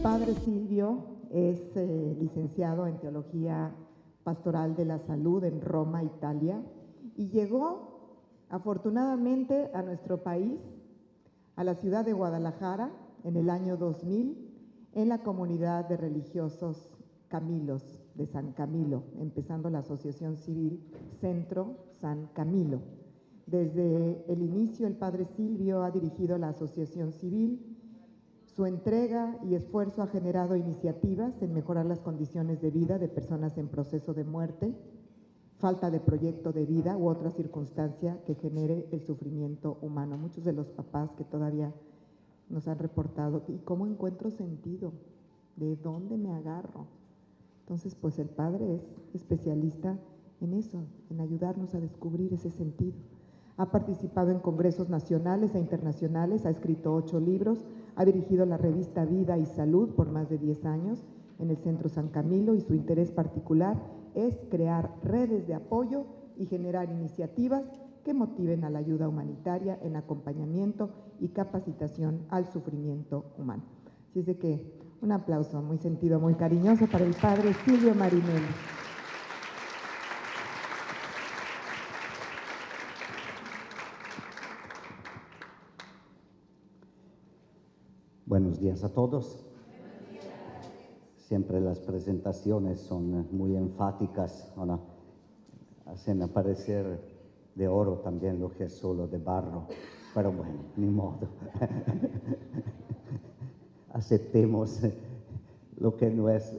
padre Silvio es licenciado en Teología Pastoral de la Salud en Roma, Italia, y llegó afortunadamente a nuestro país, a la ciudad de Guadalajara, en el año 2000, en la comunidad de religiosos Camilos de San Camilo, empezando la asociación civil Centro San Camilo. Desde el inicio, el padre Silvio ha dirigido la asociación civil. Su entrega y esfuerzo ha generado iniciativas en mejorar las condiciones de vida de personas en proceso de muerte, falta de proyecto de vida u otra circunstancia que genere el sufrimiento humano. Muchos de los papás que todavía nos han reportado, ¿y cómo encuentro sentido? ¿De dónde me agarro? Entonces, pues el padre es especialista en eso, en ayudarnos a descubrir ese sentido. Ha participado en congresos nacionales e internacionales, ha escrito 8 libros, ha dirigido la revista Vida y Salud por más de 10 años en el Centro San Camilo, y su interés particular es crear redes de apoyo y generar iniciativas que motiven a la ayuda humanitaria en acompañamiento y capacitación al sufrimiento humano. Así es de que un aplauso muy sentido, muy cariñoso para el padre Silvio Marinelli. Buenos días a todos. Siempre las presentaciones son muy enfáticas, ¿no? Hacen aparecer de oro también lo que es solo de barro, pero bueno, ni modo. Aceptemos lo que no es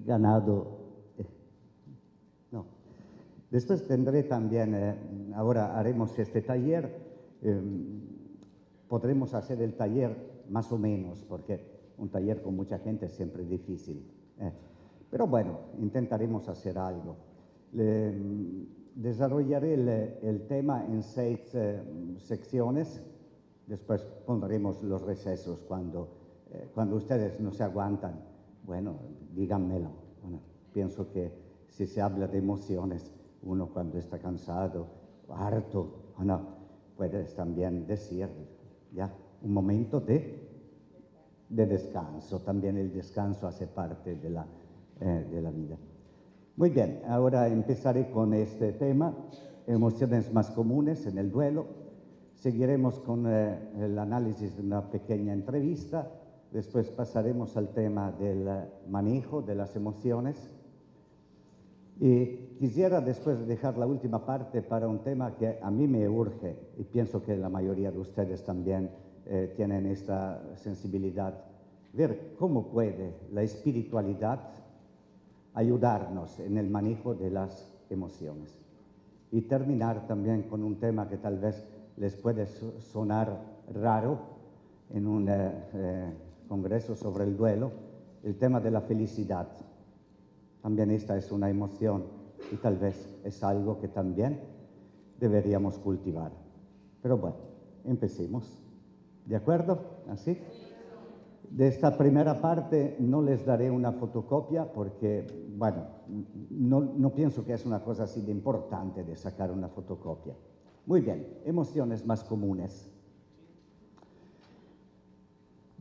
ganado. No. Después tendré también, ahora haremos este taller, podremos hacer el taller más o menos, porque un taller con mucha gente es siempre difícil. Pero bueno, intentaremos hacer algo. Desarrollaré el tema en 6 secciones, después pondremos los recesos cuando ustedes no se aguantan. Bueno, díganmelo. Bueno, pienso que si se habla de emociones, uno cuando está cansado, harto, no, puedes también decir, ya, un momento de descanso. También el descanso hace parte de la vida. Muy bien, ahora empezaré con este tema, emociones más comunes en el duelo. Seguiremos con el análisis de una pequeña entrevista. Después pasaremos al tema del manejo de las emociones. Y quisiera después dejar la última parte para un tema que a mí me urge, y pienso que la mayoría de ustedes también tienen esta sensibilidad, ver cómo puede la espiritualidad ayudarnos en el manejo de las emociones. Y terminar también con un tema que tal vez les puede sonar raro en un congreso sobre el duelo, el tema de la felicidad. También esta es una emoción y tal vez es algo que también deberíamos cultivar. Pero bueno, empecemos. ¿De acuerdo? ¿Así? De esta primera parte no les daré una fotocopia porque, bueno, no pienso que es una cosa así de importante de sacar una fotocopia. Muy bien, emociones más comunes.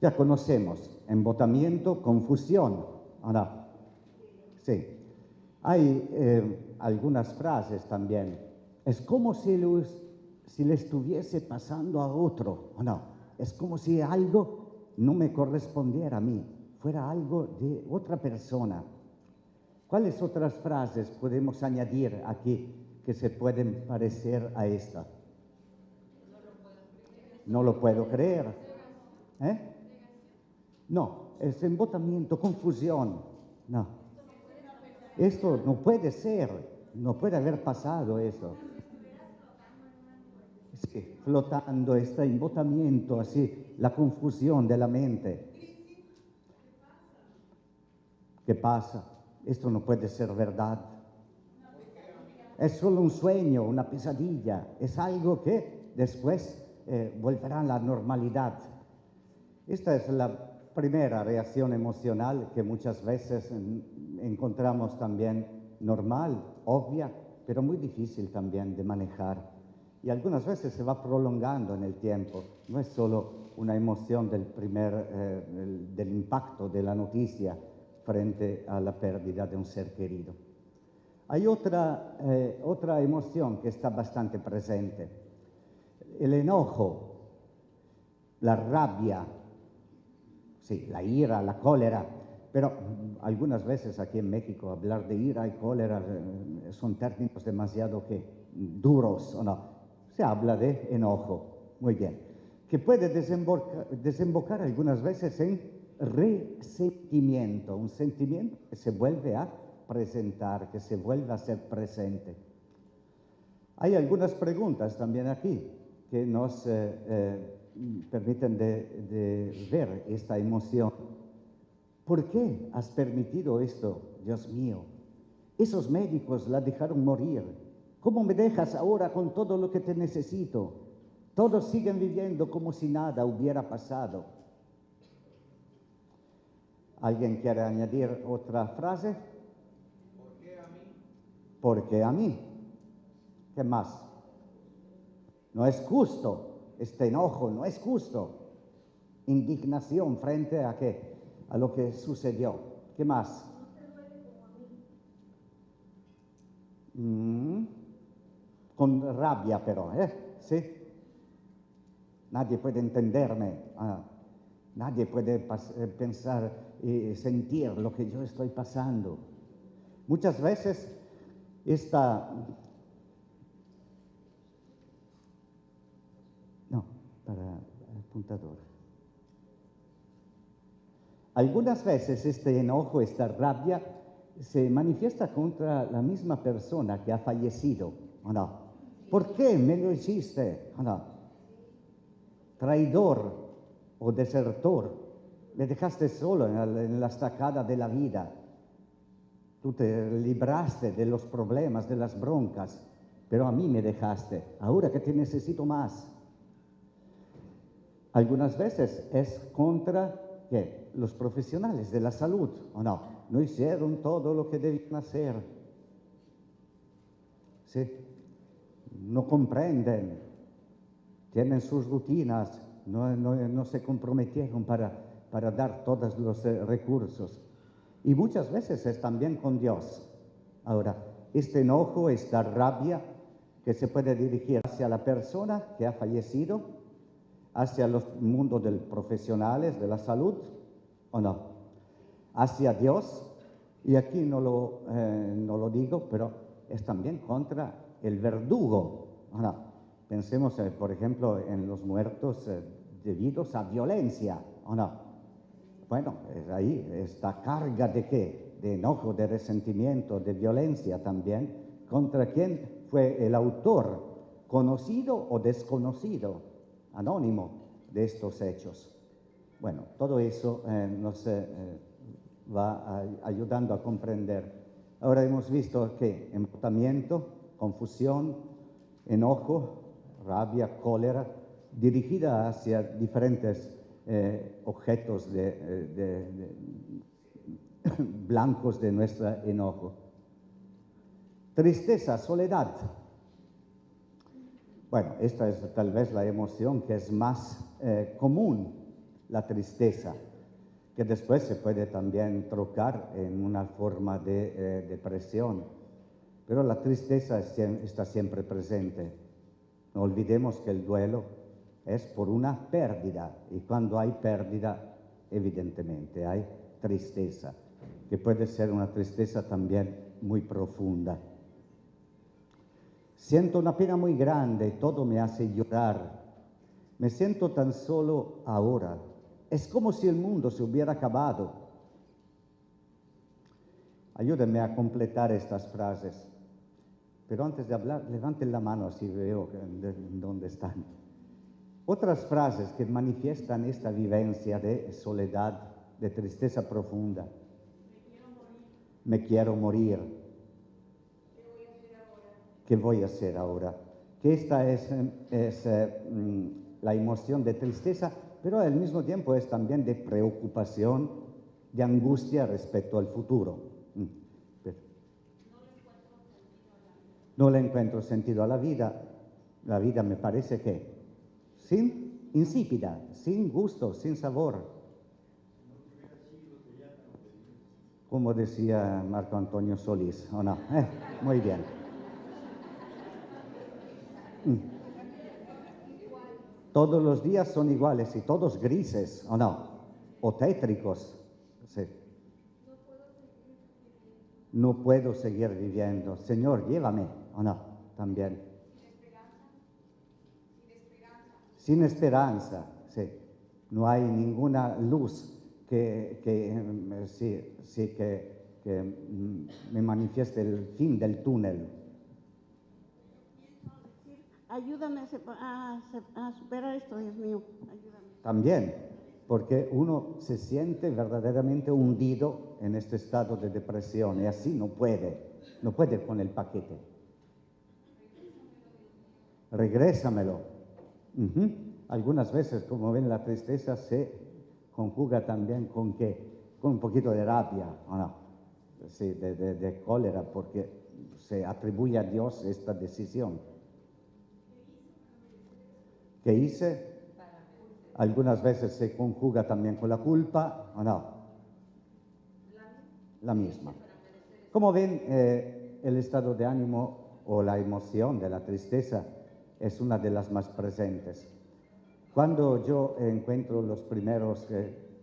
Ya conocemos embotamiento, confusión. Ahora, sí. Hay algunas frases también. Es como si le estuviese pasando a otro, ¿o no? Es como si algo no me correspondiera a mí, fuera algo de otra persona. ¿Cuáles otras frases podemos añadir aquí que se pueden parecer a esta? No lo puedo creer. No, es embotamiento, confusión. No. Esto no puede ser, no puede haber pasado eso. Sí, flotando, este embotamiento, así, la confusión de la mente. ¿Qué pasa? Esto no puede ser verdad. Es solo un sueño, una pesadilla. Es algo que después volverá a la normalidad. Esta es la primera reacción emocional que muchas veces encontramos también normal, obvia, pero muy difícil también de manejar. Y algunas veces se va prolongando en el tiempo. No es solo una emoción del impacto de la noticia frente a la pérdida de un ser querido. Hay otra emoción que está bastante presente, el enojo, la rabia, sí, la ira, la cólera, pero algunas veces aquí en México hablar de ira y cólera son términos demasiado duros, ¿o no? Se habla de enojo, muy bien, que puede desembocar algunas veces en resentimiento, un sentimiento que se vuelve a presentar, que se vuelve a ser presente. Hay algunas preguntas también aquí que nos permiten de ver esta emoción. ¿Por qué has permitido esto, Dios mío? Esos médicos la dejaron morir. ¿Cómo me dejas ahora con todo lo que te necesito? Todos siguen viviendo como si nada hubiera pasado. ¿Alguien quiere añadir otra frase? ¿Por qué a mí? ¿Por qué a mí? ¿Qué más? No es justo, este enojo no es justo. Indignación frente a qué, a lo que sucedió. ¿Qué más? No te duele como a mí. Con rabia pero, ¿sí? Nadie puede entenderme, nadie puede pensar y sentir lo que yo estoy pasando. Muchas veces apuntador. Algunas veces este enojo, esta rabia, se manifiesta contra la misma persona que ha fallecido, ¿o no? ¿Por qué me lo hiciste? ¿O no? Traidor o desertor, me dejaste solo en la estacada de la vida. Tú te libraste de los problemas, de las broncas, pero a mí me dejaste, ahora que te necesito más. Algunas veces es contra ¿qué? Los profesionales de la salud, ¿o no? No hicieron todo lo que debían hacer. ¿Sí? No comprenden, tienen sus rutinas, no se comprometieron para dar todos los recursos. Y muchas veces es también con Dios. Ahora, este enojo, esta rabia que se puede dirigir hacia la persona que ha fallecido, hacia los mundos de profesionales de la salud, ¿o no? Hacia Dios, y aquí no lo digo, pero es también contra el verdugo, ¿o no? Pensemos, por ejemplo, en los muertos debidos a violencia, ¿o no? Bueno, ahí esta carga de ¿qué? De enojo, de resentimiento, de violencia también, contra quien fue el autor, conocido o desconocido, anónimo de estos hechos. Bueno, todo eso nos va ayudando a comprender. Ahora hemos visto que embotamiento, confusión, enojo, rabia, cólera, dirigida hacia diferentes objetos blancos de nuestro enojo. Tristeza, soledad. Bueno, esta es tal vez la emoción que es más común, la tristeza, que después se puede también trocar en una forma de depresión. Pero la tristeza está siempre presente. No olvidemos que el duelo es por una pérdida, y cuando hay pérdida, evidentemente hay tristeza, que puede ser una tristeza también muy profunda. Siento una pena muy grande, todo me hace llorar. Me siento tan solo ahora. Es como si el mundo se hubiera acabado. Ayúdenme a completar estas frases. Pero antes de hablar, levanten la mano así veo dónde están. Otras frases que manifiestan esta vivencia de soledad, de tristeza profunda. Me quiero morir. ¿Qué voy a hacer ahora? Que esta es la emoción de tristeza, pero al mismo tiempo es también de preocupación, de angustia respecto al futuro. No le encuentro sentido a la vida. La vida me parece que sin insípida, sin gusto, sin sabor. Como decía Marco Antonio Solís, ¿o no? Muy bien. Todos los días son iguales y todos grises, ¿o no? O tétricos. Sí. No puedo seguir viviendo. Señor, llévame, ¿o no? También. Sin esperanza, sí. No hay ninguna luz que me manifieste el fin del túnel. Ayúdame a superar esto, Dios mío, ayúdame. También, porque uno se siente verdaderamente hundido en este estado de depresión y así no puede con el paquete. Regrésamelo. Algunas veces, como ven, la tristeza se conjuga también con un poquito de rabia, ¿o no? Sí, de cólera, porque se atribuye a Dios esta decisión. ¿Qué hice? Algunas veces se conjuga también con la culpa, ¿o no? La misma. Como ven, el estado de ánimo o la emoción de la tristeza es una de las más presentes. Cuando yo encuentro los primeros,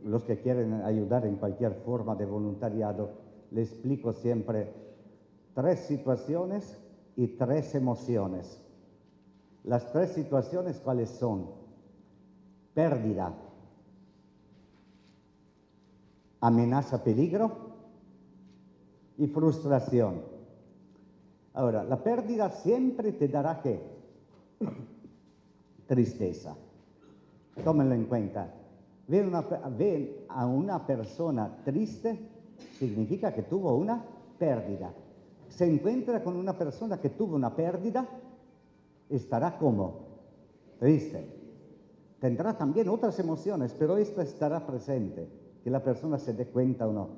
los que quieren ayudar en cualquier forma de voluntariado, les explico siempre 3 situaciones y 3 emociones. Las 3 situaciones, ¿cuáles son? Pérdida, amenaza, peligro y frustración. Ahora, la pérdida siempre te dará ¿qué? Tristeza. Tómenlo en cuenta. Ver a una persona triste significa que tuvo una pérdida. Se encuentra con una persona que tuvo una pérdida, estará como triste. Tendrá también otras emociones, pero esta estará presente, que la persona se dé cuenta o no.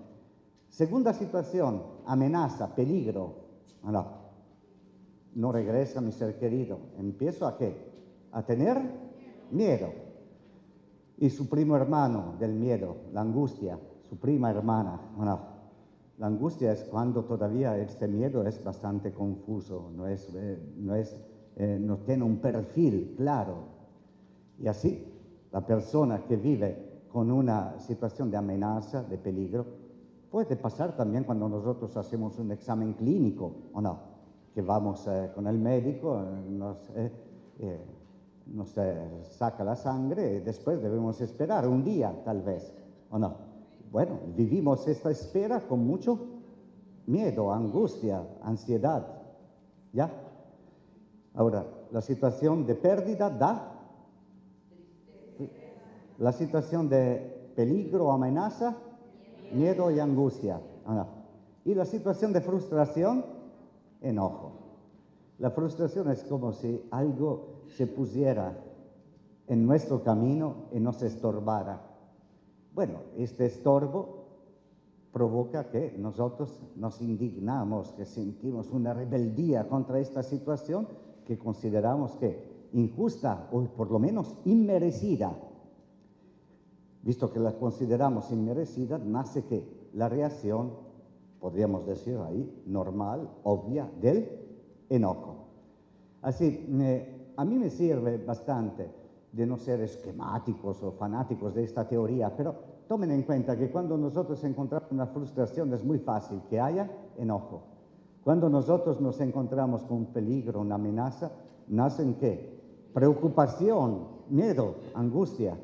Segunda situación, amenaza, peligro. No regresa mi ser querido. ¿Empiezo a qué? A tener miedo. Y su primo hermano del miedo, la angustia, su prima hermana. La angustia es cuando todavía este miedo es bastante confuso, no tiene un perfil claro. Y así, la persona que vive con una situación de amenaza, de peligro, puede pasar también cuando nosotros hacemos un examen clínico, ¿o no? Que vamos con el médico, nos saca la sangre y después debemos esperar un día, tal vez, ¿o no? Bueno, vivimos esta espera con mucho miedo, angustia, ansiedad, ¿ya? Ahora, la situación de pérdida da. La situación de peligro o amenaza, miedo y angustia. Y la situación de frustración, enojo. La frustración es como si algo se pusiera en nuestro camino y nos estorbara. Bueno, este estorbo provoca que nosotros nos indignamos, que sentimos una rebeldía contra esta situación que consideramos que injusta o por lo menos inmerecida. Visto que la consideramos inmerecida, nace que la reacción, podríamos decir ahí, normal, obvia, del enojo. Así, a mí me sirve bastante de no ser esquemáticos o fanáticos de esta teoría, pero tomen en cuenta que cuando nosotros encontramos una frustración es muy fácil que haya enojo. Cuando nosotros nos encontramos con un peligro, una amenaza, nacen ¿qué? Preocupación, miedo, angustia,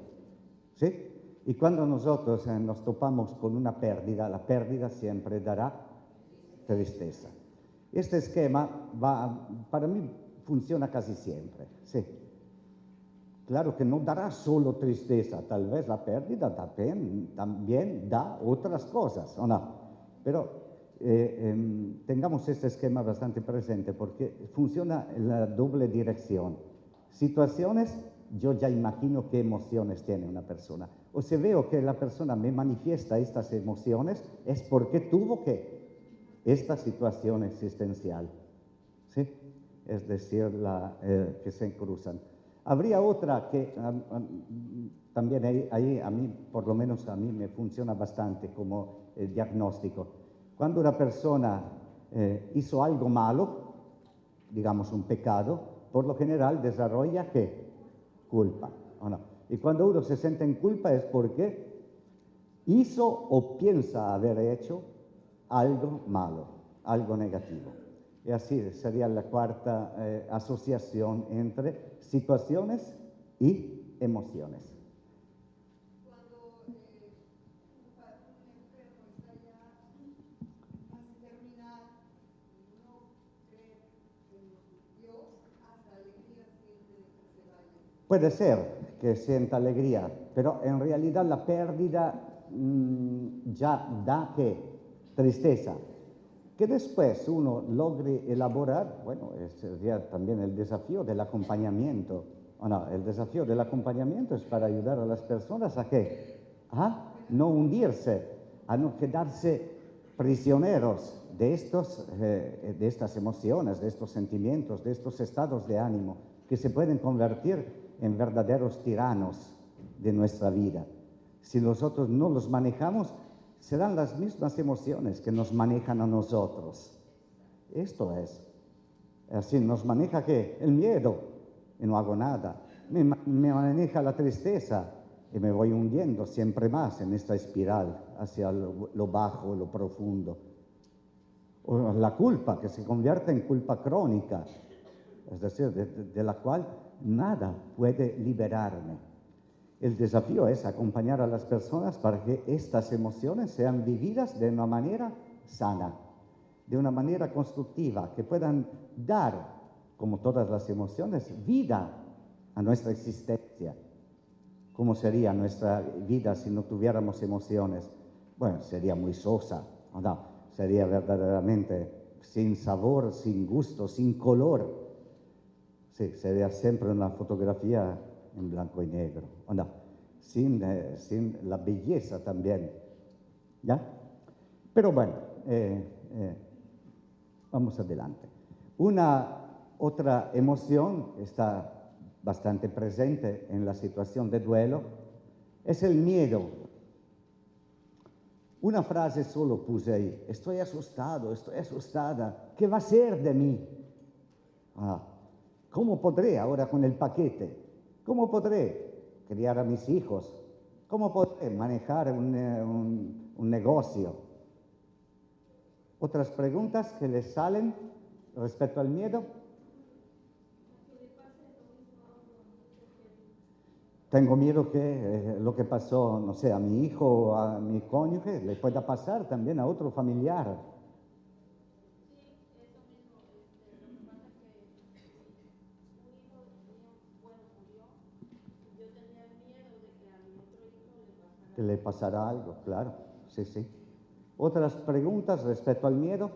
¿sí? Y cuando nosotros nos topamos con una pérdida, la pérdida siempre dará tristeza. Este esquema para mí funciona casi siempre, sí. Claro que no dará solo tristeza, tal vez la pérdida también da otras cosas, ¿o no? Pero tengamos este esquema bastante presente porque funciona en la doble dirección. Situaciones, yo ya imagino qué emociones tiene una persona. O si veo que la persona me manifiesta estas emociones, es porque tuvo esta situación existencial, ¿sí? Es decir, que se cruzan. Habría otra que también ahí a mí, por lo menos a mí, me funciona bastante como el diagnóstico. Cuando una persona hizo algo malo, digamos un pecado, por lo general desarrolla ¿qué? Culpa, ¿o no? Y cuando uno se siente en culpa es porque hizo o piensa haber hecho algo malo, algo negativo. Y así sería la cuarta asociación entre situaciones y emociones. Cuando un enfermo está ya casi terminal y no cree en Dios, hasta alegría siente de que se vaya. Puede ser que sienta alegría, pero en realidad la pérdida ya da ¿qué? Tristeza. Que después uno logre elaborar, bueno, sería también el desafío del acompañamiento. ¿O no? El desafío del acompañamiento es para ayudar a las personas a ¿qué? A no hundirse, a no quedarse prisioneros de estas emociones, de estos sentimientos, de estos estados de ánimo, que se pueden convertir en verdaderos tiranos de nuestra vida. Si nosotros no los manejamos, serán las mismas emociones que nos manejan a nosotros. Esto es. Así nos maneja ¿qué? El miedo, y no hago nada. Me maneja la tristeza y me voy hundiendo siempre más en esta espiral hacia lo bajo, lo profundo. O la culpa, que se convierte en culpa crónica, es decir, de la cual nada puede liberarme. El desafío es acompañar a las personas para que estas emociones sean vividas de una manera sana, de una manera constructiva, que puedan dar, como todas las emociones, vida a nuestra existencia. ¿Cómo sería nuestra vida si no tuviéramos emociones? Bueno, sería muy sosa, ¿no? Sería verdaderamente sin sabor, sin gusto, sin color. Sí, sería siempre una fotografía en blanco y negro, ¿o no? Sin la belleza también, ¿ya? Pero bueno, vamos adelante. Una otra emoción está bastante presente en la situación de duelo es el miedo. Una frase solo puse ahí: estoy asustado, estoy asustada, ¿qué va a ser de mí? ¿Cómo podré ahora con el paquete? ¿Cómo podré criar a mis hijos? ¿Cómo podré manejar un negocio? ¿Otras preguntas que les salen respecto al miedo? Tengo miedo que lo que pasó, no sé, a mi hijo o a mi cónyuge le pueda pasar también a otro familiar. Que le pasará algo, claro, sí, sí. ¿Otras preguntas respecto al miedo?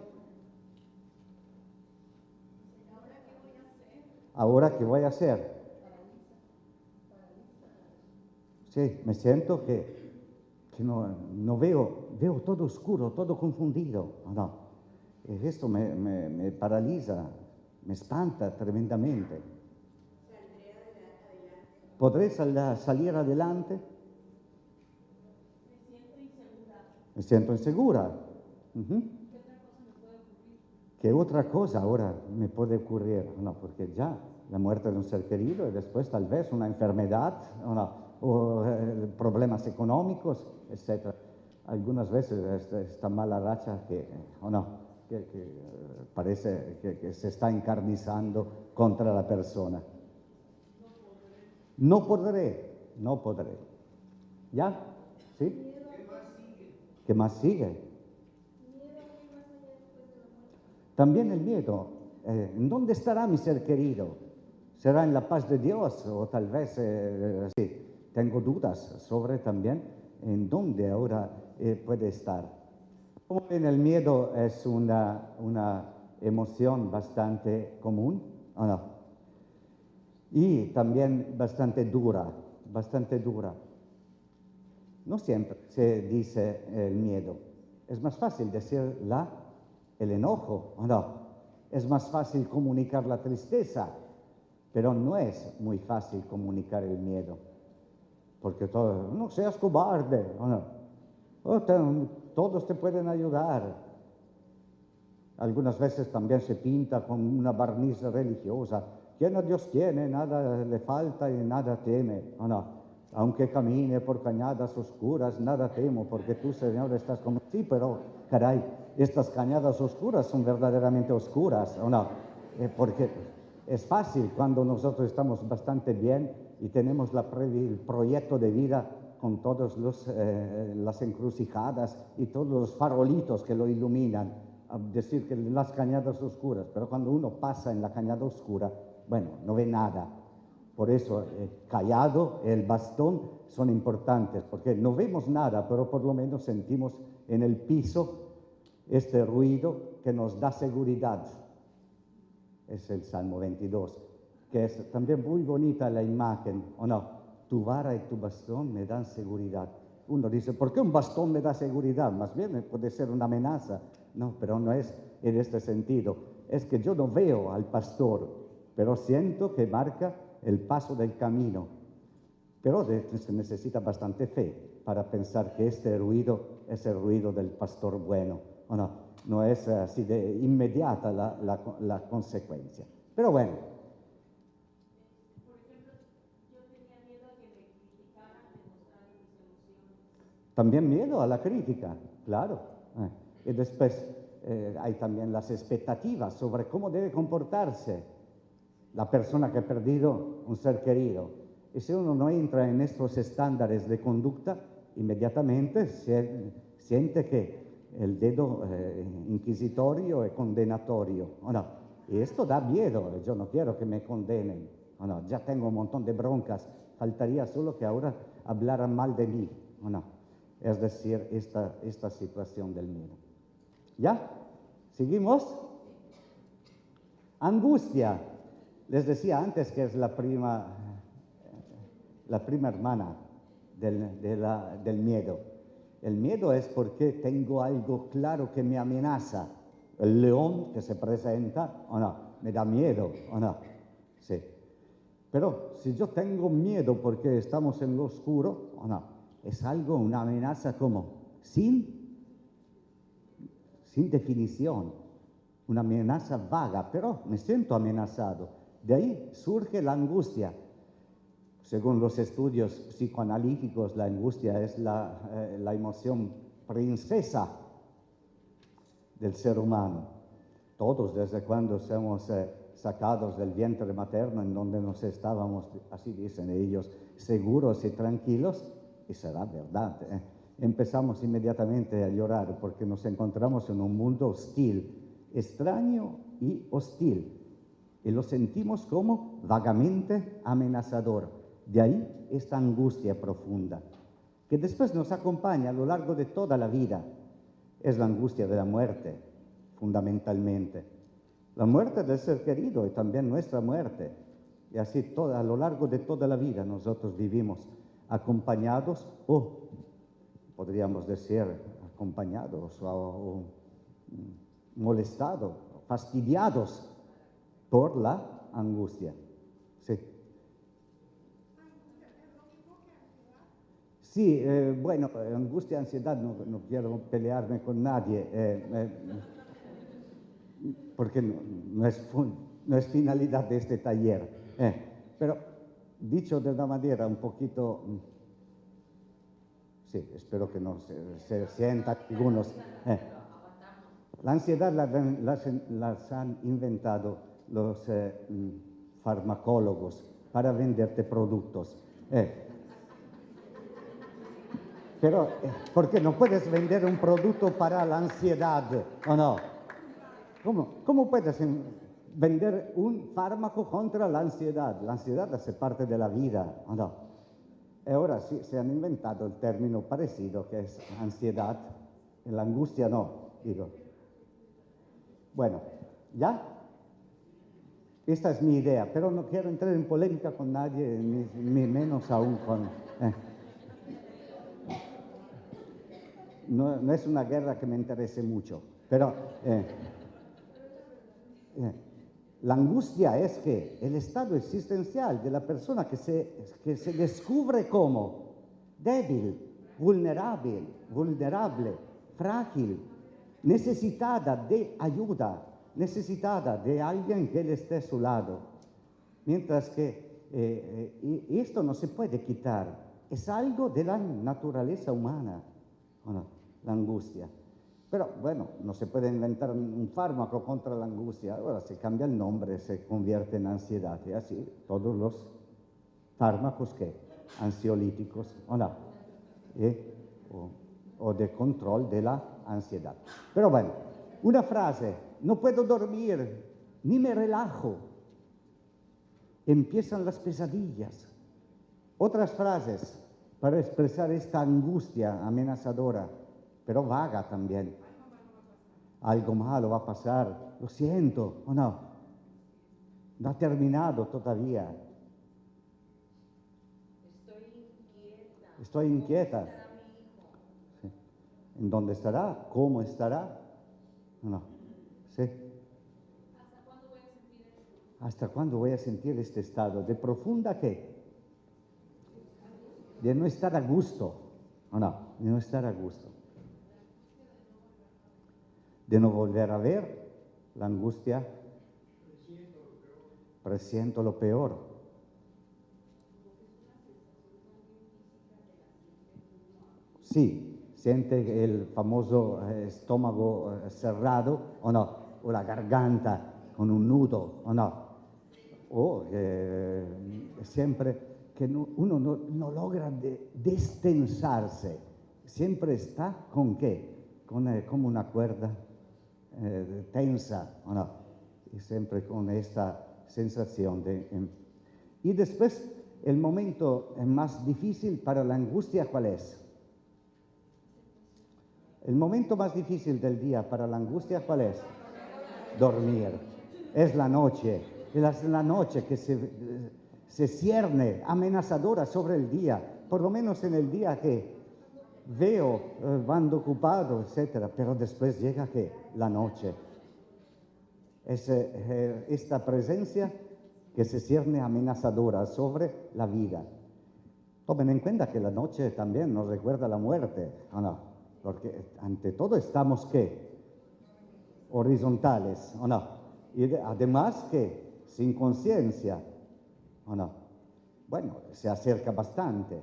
¿Ahora qué voy a hacer? Sí, me siento que no veo todo oscuro, todo confundido. No, esto me paraliza, me espanta tremendamente. ¿Podré salir adelante? Me siento insegura. ¿Qué otra cosa ahora me puede ocurrir? No, porque ya la muerte de un ser querido y después tal vez una enfermedad o problemas económicos, etc. Algunas veces esta mala racha que parece que se está encarnizando contra la persona. No podré. ¿Ya? ¿Sí? ¿Qué más sigue? También el miedo. ¿En dónde estará mi ser querido? ¿Será en la paz de Dios? O tal vez, sí, tengo dudas sobre también en dónde ahora puede estar. Como ven, el miedo es una emoción bastante común, ¿o no? Y también bastante dura. No siempre se dice el miedo. Es más fácil decir el enojo, ¿o no? Es más fácil comunicar la tristeza Pero no es muy fácil comunicar el miedo, porque todos, no seas cobarde, ¿o no? Todos te pueden ayudar. Algunas veces también se pinta con una barniz religiosa. Quien a Dios tiene, nada le falta y nada teme, ¿o no? Aunque camine por cañadas oscuras, nada temo, porque tú, Señor, estás conmigo. Sí, pero, caray, estas cañadas oscuras son verdaderamente oscuras, ¿o no? Porque es fácil cuando nosotros estamos bastante bien y tenemos el proyecto de vida con todas las encrucijadas y todos los farolitos que lo iluminan, a decir que las cañadas oscuras, pero cuando uno pasa en la cañada oscura, bueno, no ve nada. Por eso callado, el bastón son importantes, porque no vemos nada, pero por lo menos sentimos en el piso este ruido que nos da seguridad. Es el Salmo 22, que es también muy bonita la imagen, ¿o no? Tu vara y tu bastón me dan seguridad. Uno dice, ¿por qué un bastón me da seguridad? Más bien puede ser una amenaza. No, pero no es en este sentido. Es que yo no veo al pastor, pero siento que marca el paso del camino. Pero se necesita bastante fe para pensar que este ruido es el ruido del pastor bueno, ¿o no? No es así de inmediata la consecuencia. Pero bueno. Por ejemplo, yo tenía miedo a que me criticaran, me mostraran mis emociones. También miedo a la crítica, claro. Y después hay también las expectativas sobre cómo debe comportarse la persona que ha perdido un ser querido. Y si uno no entra en estos estándares de conducta, inmediatamente siente que el dedo inquisitorio es condenatorio. ¿O no? Y esto da miedo. Yo no quiero que me condenen. ¿O no? Ya tengo un montón de broncas. Faltaría solo que ahora hablaran mal de mí. ¿O no? Es decir, esta situación del miedo. ¿Ya? ¿Seguimos? Angustia. Les decía antes que es la prima hermana del miedo. El miedo es porque tengo algo claro que me amenaza. El león que se presenta, ¿o no? Me da miedo, ¿o no? Sí. Pero si yo tengo miedo porque estamos en lo oscuro, ¿o no? Es algo, una amenaza como sin definición, una amenaza vaga, pero me siento amenazado. De ahí surge la angustia. Según los estudios psicoanalíticos, la angustia es la emoción princesa del ser humano. Todos, desde cuando somos sacados del vientre materno, en donde nos estábamos, así dicen ellos, seguros y tranquilos, y será verdad, empezamos inmediatamente a llorar porque nos encontramos en un mundo hostil, extraño y hostil. Y lo sentimos como vagamente amenazador. De ahí esta angustia profunda, que después nos acompaña a lo largo de toda la vida. Es la angustia de la muerte, fundamentalmente. La muerte del ser querido y también nuestra muerte. Y así a lo largo de toda la vida nosotros vivimos acompañados o, podríamos decir, acompañados o molestados, fastidiados por la angustia. Sí. Sí, bueno, angustia, ansiedad, no quiero pelearme con nadie, porque no es finalidad de este taller. Pero dicho de una manera un poquito, sí, espero que no se sientan algunos. La ansiedad las han inventado los farmacólogos para venderte productos. Pero, porque no puedes vender un producto para la ansiedad, ¿o no? ¿Cómo puedes vender un fármaco contra la ansiedad? La ansiedad hace parte de la vida, ¿o no? Y ahora sí, se han inventado el término parecido, que es ansiedad, y la angustia no, digo. Bueno, ¿ya? Esta es mi idea, pero no quiero entrar en polémica con nadie, ni menos aún con... No es una guerra que me interese mucho, pero La angustia es que el estado existencial de la persona que se descubre como débil, vulnerable, frágil, necesitada de ayuda, necesitada de alguien que le esté a su lado. Mientras que y esto no se puede quitar, es algo de la naturaleza humana, ¿o no? La angustia. Pero bueno, no se puede inventar un fármaco contra la angustia, ahora se cambia el nombre, se convierte en ansiedad, y así todos los fármacos que ansiolíticos, ¿o no? O de control de la ansiedad. Pero bueno, una frase, no puedo dormir, ni me relajo. Empiezan las pesadillas. Otras frases para expresar esta angustia amenazadora, pero vaga también. Algo malo va a pasar, lo siento, ¿o no? No ha terminado todavía. Estoy inquieta. Sí. ¿En dónde estará? ¿Cómo estará? No. Sí. ¿Hasta cuándo voy a sentir este estado? ¿De profunda qué? De no estar a gusto. ¿O no? De no estar a gusto. De no volver a ver la angustia. Presiento lo peor. Sí, siente el famoso estómago cerrado, ¿o no? O la garganta con un nudo, ¿o no? O siempre que uno no logra destensarse. Siempre está con qué? Como una cuerda tensa, ¿o no? Y siempre con esta sensación de... Y después, el momento más difícil para la angustia, ¿cuál es? El momento más difícil del día para la angustia, ¿cuál es? Dormir. Es la noche. Es la noche que se cierne amenazadora sobre el día, por lo menos en el día que veo van ocupado, etc. Pero después llega ¿qué? La noche. Es esta presencia que se cierne amenazadora sobre la vida. Tomen en cuenta que la noche también nos recuerda la muerte, ¿o no? Porque ante todo estamos ¿qué? Horizontales, ¿o no? Y además que sin conciencia, ¿o no? Bueno, se acerca bastante.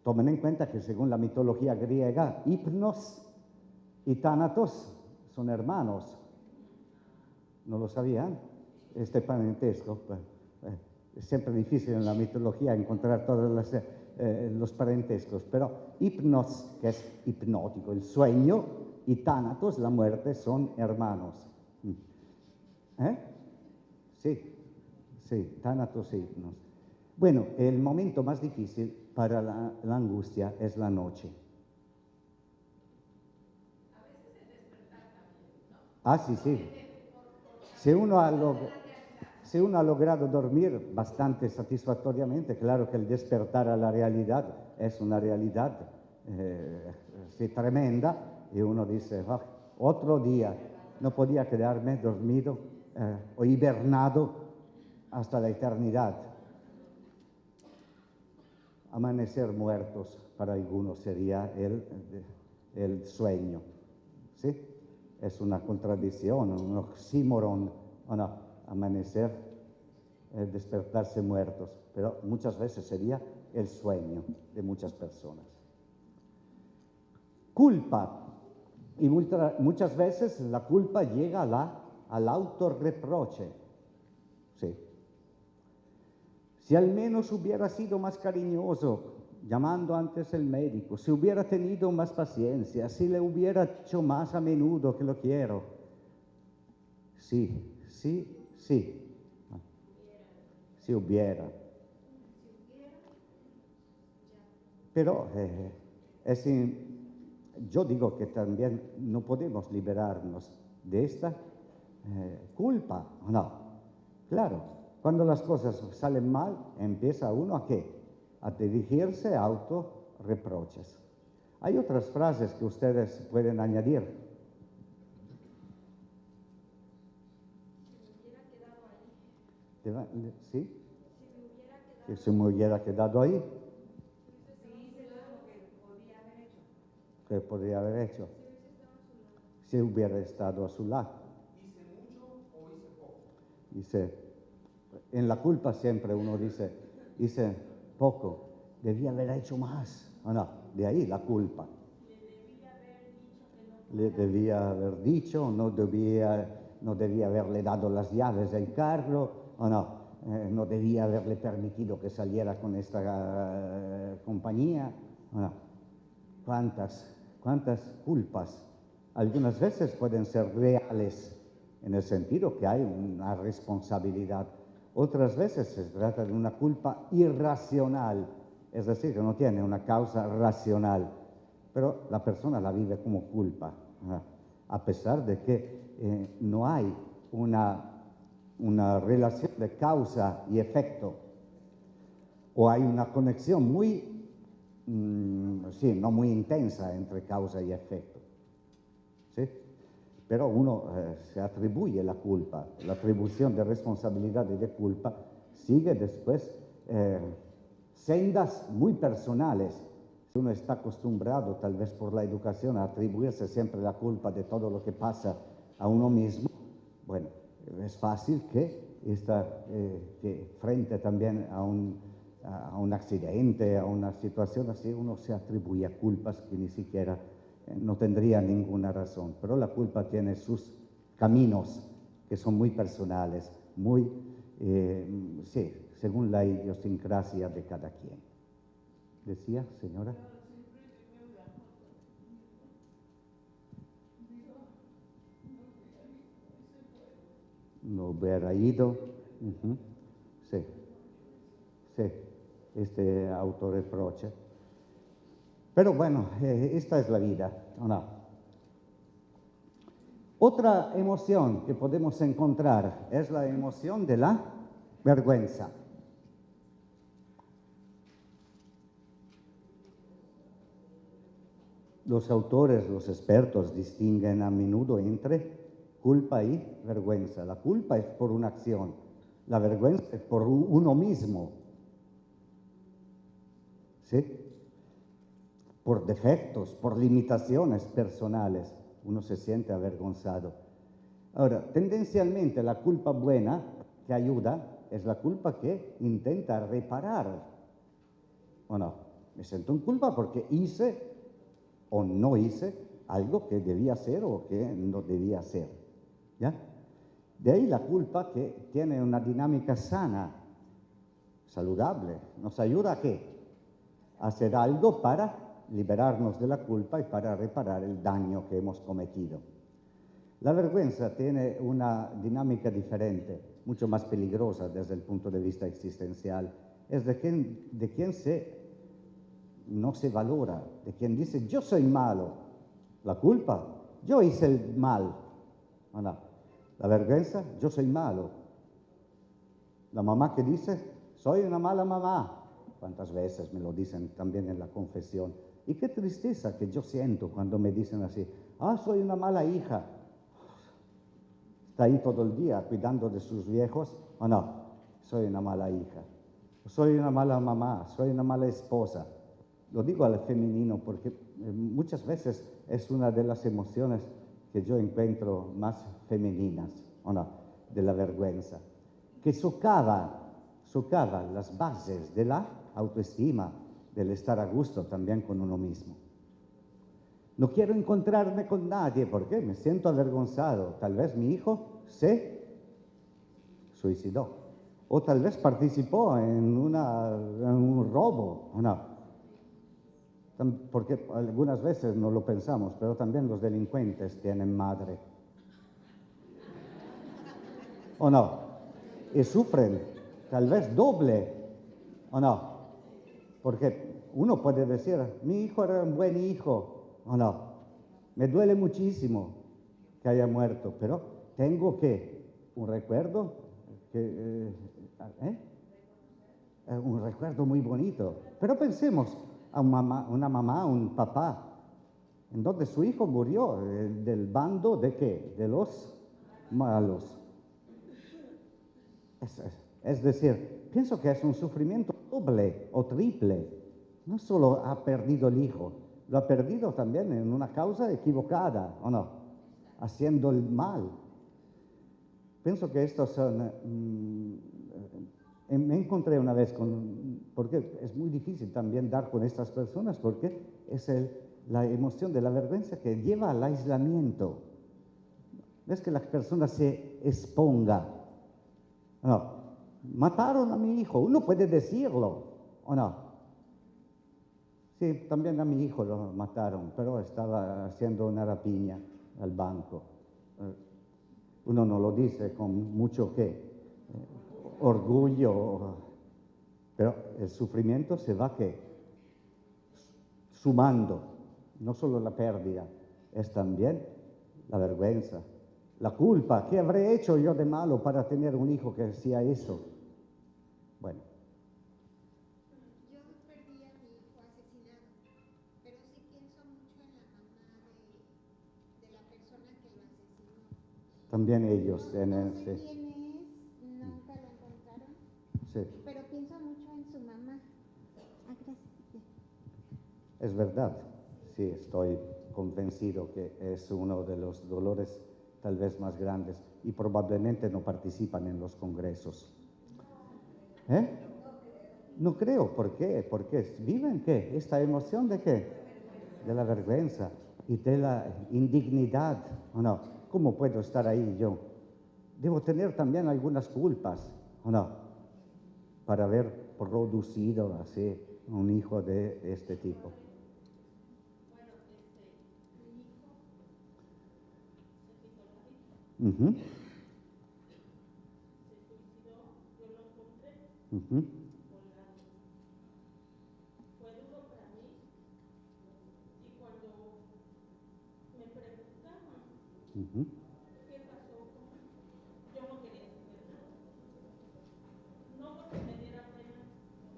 Tomen en cuenta que según la mitología griega, Hipnos y Tánatos son hermanos. ¿No lo sabían? Este parentesco. Es siempre difícil en la mitología encontrar todos los parentescos, pero Hipnos, que es hipnótico, el sueño, y Tánatos, la muerte, son hermanos. Sí, Tánatos e Hipnos. Bueno, el momento más difícil para la angustia es la noche. Ah, sí. Si uno ha logrado dormir bastante satisfactoriamente, claro que el despertar a la realidad es una realidad tremenda, y uno dice, oh, otro día, no podía quedarme dormido o hibernado hasta la eternidad. Amanecer muertos para algunos sería el sueño, ¿sí? Es una contradicción, un oxímoron, ¿o no? Amanecer, despertarse muertos, pero muchas veces sería el sueño de muchas personas. Culpa, y muchas veces la culpa llega al autorreproche. Sí. Si al menos hubiera sido más cariñoso, llamando antes al médico, si hubiera tenido más paciencia, si le hubiera hecho más a menudo que lo quiero. Sí. Si hubiera. Pero yo digo que también no podemos liberarnos de esta culpa, ¿o no? Claro, cuando las cosas salen mal, empieza uno ¿a qué? A dirigirse a autorreproches. Hay otras frases que ustedes pueden añadir. ¿Sí? Que se me hubiera quedado ahí. ¿Qué podría haber hecho? Si hubiera estado a su lado. ¿Hice mucho o hice poco? Dice, en la culpa siempre uno dice poco, debía haber hecho más. ¿O no? De ahí la culpa. Le debía haber dicho, no debía haberle dado las llaves del carro, o no. No debía haberle permitido que saliera con esta compañía. ¿O no? ¿Cuántas culpas? Algunas veces pueden ser reales, en el sentido que hay una responsabilidad. Otras veces se trata de una culpa irracional, es decir, que no tiene una causa racional, pero la persona la vive como culpa, a pesar de que no hay una relación de causa y efecto, o hay una conexión no muy intensa entre causa y efecto. ¿Sí? Pero uno se atribuye la culpa, la atribución de responsabilidad y de culpa sigue después sendas muy personales. Si uno está acostumbrado, tal vez por la educación, a atribuirse siempre la culpa de todo lo que pasa a uno mismo, bueno, es fácil que frente también a un accidente, a una situación así, uno se atribuye culpas que ni siquiera no tendría ninguna razón. Pero la culpa tiene sus caminos que son muy personales, muy, según la idiosincrasia de cada quien. ¿Decía, señora? No hubiera ido. Sí, este autorreproche. Pero bueno, esta es la vida, ¿o no? Otra emoción que podemos encontrar es la emoción de la vergüenza. Los autores, los expertos, distinguen a menudo entre culpa y vergüenza. La culpa es por una acción, la vergüenza es por uno mismo. ¿Sí? Por defectos, por limitaciones personales, uno se siente avergonzado. Ahora, tendencialmente la culpa buena que ayuda es la culpa que intenta reparar. ¿O no? Me siento en culpa porque hice o no hice algo que debía hacer o que no debía hacer. ¿Ya? De ahí la culpa que tiene una dinámica sana, saludable. ¿Nos ayuda a qué? A hacer algo para liberarnos de la culpa y para reparar el daño que hemos cometido. La vergüenza tiene una dinámica diferente, mucho más peligrosa desde el punto de vista existencial. Es de quien no se valora, de quien dice, yo soy malo. La culpa, yo hice el mal. No. La vergüenza, yo soy malo. La mamá que dice, soy una mala mamá. ¿Cuántas veces me lo dicen también en la confesión? Y qué tristeza que yo siento cuando me dicen así, soy una mala hija. Está ahí todo el día cuidando de sus viejos, o no, soy una mala hija. Soy una mala mamá, soy una mala esposa. Lo digo al femenino porque muchas veces es una de las emociones que yo encuentro más femeninas, ¿o no? De la vergüenza, que socava las bases de la autoestima, del estar a gusto también con uno mismo. No quiero encontrarme con nadie porque me siento avergonzado. Tal vez mi hijo se suicidó o tal vez participó en un robo, ¿o no? Porque algunas veces no lo pensamos, pero también los delincuentes tienen madre. ¿O no? Y sufren, tal vez doble, ¿o no? Porque uno puede decir, mi hijo era un buen hijo, ¿o no? Me duele muchísimo que haya muerto, pero tengo un recuerdo, un recuerdo muy bonito. Pero pensemos, a una mamá, un papá, en donde su hijo murió del bando de ¿qué? De los malos. Es decir, pienso que es un sufrimiento doble o triple. No solo ha perdido el hijo, lo ha perdido también en una causa equivocada, ¿o no? Haciendo el mal. Pienso que estos son... me encontré una vez porque es muy difícil también dar con estas personas, porque es la emoción de la vergüenza que lleva al aislamiento. Ves que la persona se exponga. No, mataron a mi hijo, uno puede decirlo, ¿o no? Sí, también a mi hijo lo mataron, pero estaba haciendo una rapiña al banco. Uno no lo dice con mucho orgullo, pero el sufrimiento se va sumando, no solo la pérdida, es también la vergüenza, la culpa. ¿Qué habré hecho yo de malo para tener un hijo que hacía eso? Bueno. Yo perdí a mi hijo asesinado, pero sí pienso mucho en la mamá de la persona que lo asesinó. También ellos No tienen... sé sí. quién es, nunca lo encontraron, Sí, pero pienso mucho en su mamá. Ah, gracias. es verdad. Sí, estoy convencido que es uno de los dolores tal vez más grandes y probablemente no participan en los congresos. ¿Eh? No creo. ¿Por qué? Porque viven ¿qué? ¿Esta emoción de qué? De la vergüenza y de la indignidad. ¿O no? ¿Cómo puedo estar ahí yo? Debo tener también algunas culpas, ¿o no? Para haber producido así un hijo de este tipo. Ujú. Ujú. Fue duro para mí y cuando me preguntaban Ujú. qué pasó, yo no quería saber nada. No porque me diera pena,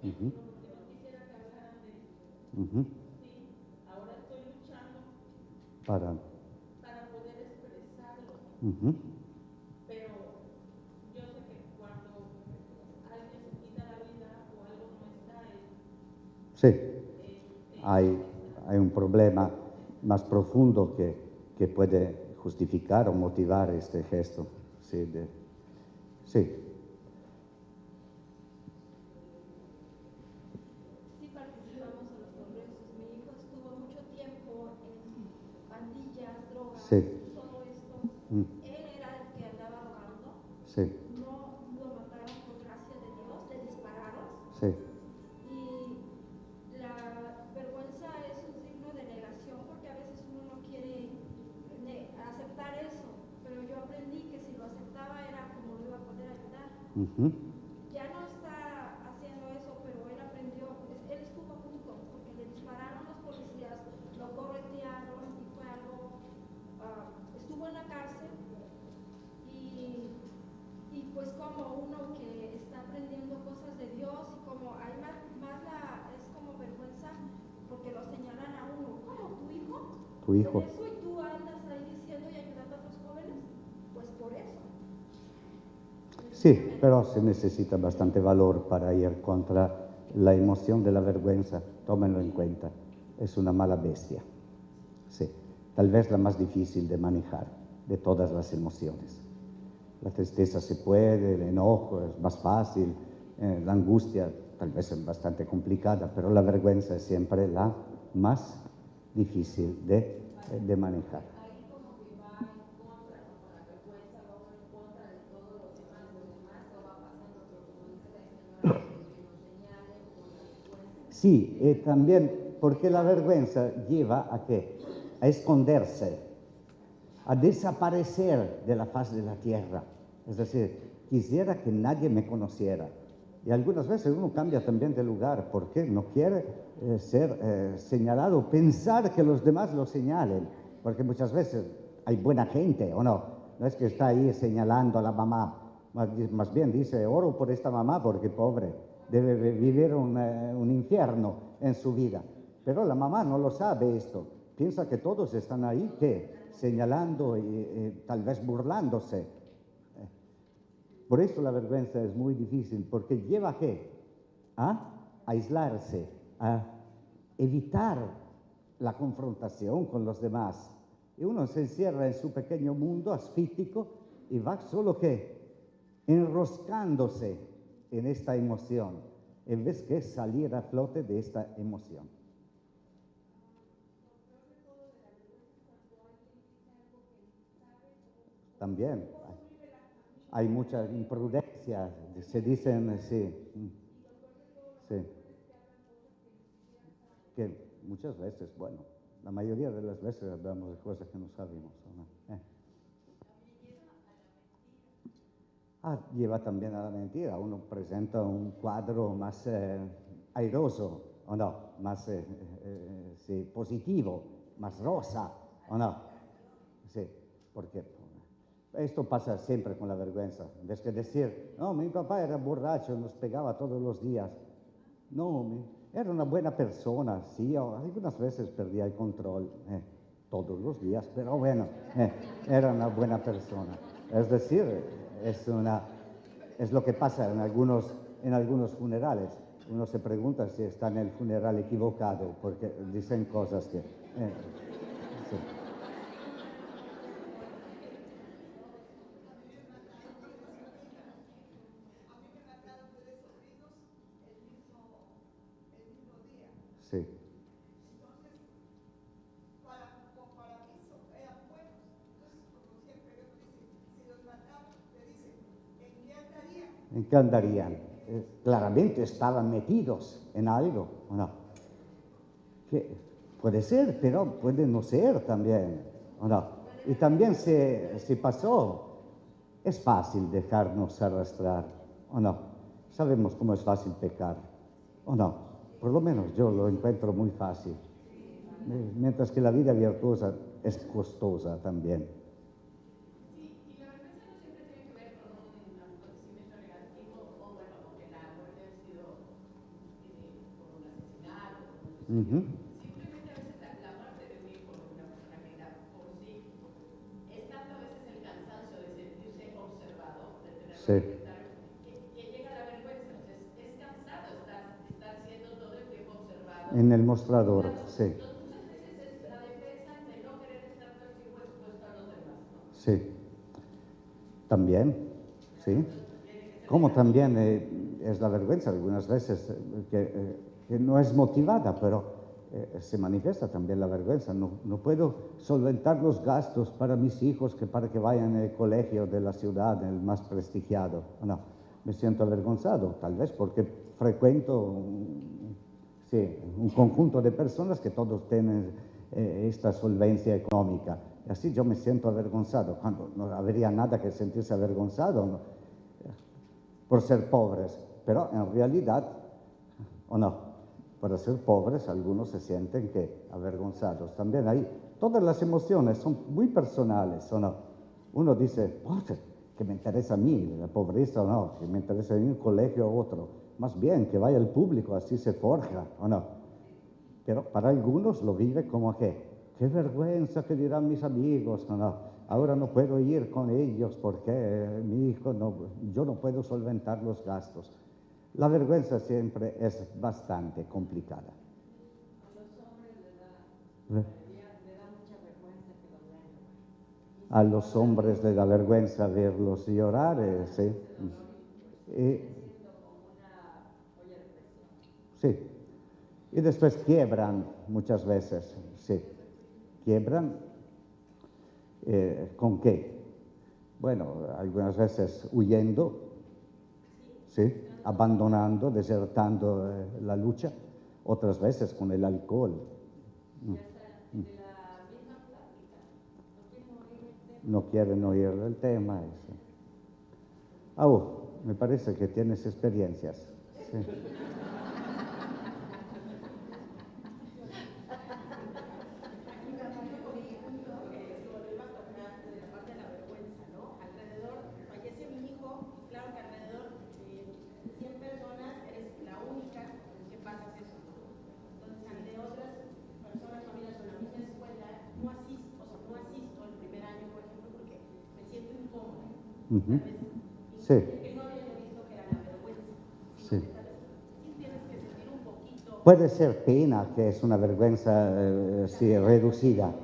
Ujú. sino porque no quisiera que hablaran de eso. Ujú. Sí, ahora estoy luchando Para. para poder expresarlo, Ujú. pero yo sé que cuando alguien se quita la vida o algo no está, Sí, hay un problema más profundo que puede justificar o motivar este gesto. Sí, sí. Sí participamos en los congresos. Mi hijo estuvo mucho tiempo en pandillas, drogas, Sí. todo esto. Mm. Él era el que andaba robando. Sí, No lo mataron por gracia de Dios, le dispararon. sí, Y la vergüenza es un signo de negación porque a veces uno no quiere aceptar eso. Pero yo aprendí que si lo aceptaba era como lo iba a poder ayudar. ujú, Ya no está haciendo eso, pero él aprendió, él estuvo a punto, porque le dispararon los policías, lo corretearon y fue algo, estuvo en la cárcel y pues como uno que está aprendiendo cosas de Dios y como hay es como vergüenza porque lo señalan a uno, ¿cómo? ¿Tu hijo? tu hijo. En eso y tú andas ahí diciendo y ayudando a otros jóvenes, pues por eso. Sí, pero se necesita bastante valor para ir contra la emoción de la vergüenza. Tómenlo en cuenta. Es una mala bestia. Sí, tal vez la más difícil de manejar de todas las emociones. La tristeza se puede, el enojo es más fácil, la angustia tal vez es bastante complicada, pero la vergüenza es siempre la más difícil de manejar. ahí como que va en contra, ¿no? Con la vergüenza va uno en contra de todos los demás lo va pasando, pero como dice la señora, que nos señalen con la vergüenza. Sí, también porque la vergüenza lleva a qué? A esconderse, a desaparecer de la faz de la tierra. Es decir, quisiera que nadie me conociera. Y algunas veces uno cambia también de lugar porque no quiere ser señalado, pensar que los demás lo señalen. Porque muchas veces hay buena gente, ¿o no? No es que está ahí señalando a la mamá. Más bien dice, oro por esta mamá porque pobre, debe vivir un infierno en su vida. Pero la mamá no lo sabe esto. Piensa que todos están ahí, ¿qué? Señalando y tal vez burlándose. Por eso la vergüenza es muy difícil, porque lleva a qué? A aislarse, a evitar la confrontación con los demás. Y uno se encierra en su pequeño mundo asfíctico y va solo que enroscándose en esta emoción, en vez que salir a flote de esta emoción. También hay mucha imprudencia, se dicen, sí, sí, que muchas veces, bueno, la mayoría de las veces hablamos de cosas que no sabemos, ¿no? Lleva también a la mentira. Uno presenta un cuadro más airoso, ¿o no? Más sí, positivo, más rosa, ¿o no? Sí, porque esto pasa siempre con la vergüenza. En vez que decir, no, mi papá era borracho, nos pegaba todos los días. No, era una buena persona, sí, algunas veces perdía el control, todos los días, pero bueno, era una buena persona. Es decir, es lo que pasa en algunos funerales. Uno se pregunta si está en el funeral equivocado, porque dicen cosas que... sí. Sí. Entonces, para mí eran buenos. Entonces, como siempre Dios dice, si los mataban, le dicen, ¿en qué andarían? ¿En qué andarían? Claramente estaban metidos en algo, ¿o no? Que puede ser, pero puede no ser también, ¿o no? Y también se pasó. Es fácil dejarnos arrastrar, ¿o no? Sabemos cómo es fácil pecar, ¿o no? Por lo menos yo lo encuentro muy fácil. Mientras que la vida virtuosa es costosa también. Sí, y la vergüenza no siempre tiene que ver con un acontecimiento negativo o, bueno, que la muerte ha sido por un asesinato, por un suicidio. Simplemente a veces la muerte de un hijo de una persona querida por sí es tanto a veces el cansancio de sentirse observado, de tener que enfrentar, que llega la vergüenza. Entonces, es cansado estar siendo todo el tiempo observado. En el mostrador, sí. Entonces, muchas veces es la defensa de no querer estar todo el tiempo expuesto a los demás, ¿no? Sí. También, sí. Como también es la vergüenza algunas veces que no es motivada, pero se manifiesta también la vergüenza. No puedo solventar los gastos para mis hijos para que vayan al colegio de la ciudad, el más prestigiado. No, me siento avergonzado, tal vez porque frecuento un conjunto de personas que todos tienen esta solvencia económica. Y así yo me siento avergonzado, cuando no habría nada que sentirse avergonzado, ¿no? Por ser pobres. Pero en realidad, ¿o no? Para ser pobres, algunos se sienten avergonzados. También ahí, todas las emociones son muy personales, ¿o no? Uno dice, que me interesa a mí, la pobreza o no, que me interesa a mí un colegio o otro. Más bien, que vaya al público, así se forja, ¿o no? Pero para algunos lo vive como que, qué vergüenza que dirán mis amigos, ¿o no? Ahora no puedo ir con ellos porque mi hijo yo no puedo solventar los gastos. La vergüenza siempre es bastante complicada. A los hombres le da mucha vergüenza que los vean. A los hombres les da vergüenza verlos llorar, sí. Sí. Y después quiebran muchas veces, sí. Quiebran, ¿con qué? Bueno, algunas veces huyendo, sí, abandonando, desertando la lucha, otras veces con el alcohol. No quieren oír el tema. Me parece que tienes experiencias. Sí. Sí. Puede ser pena, que es una vergüenza sí, reducida.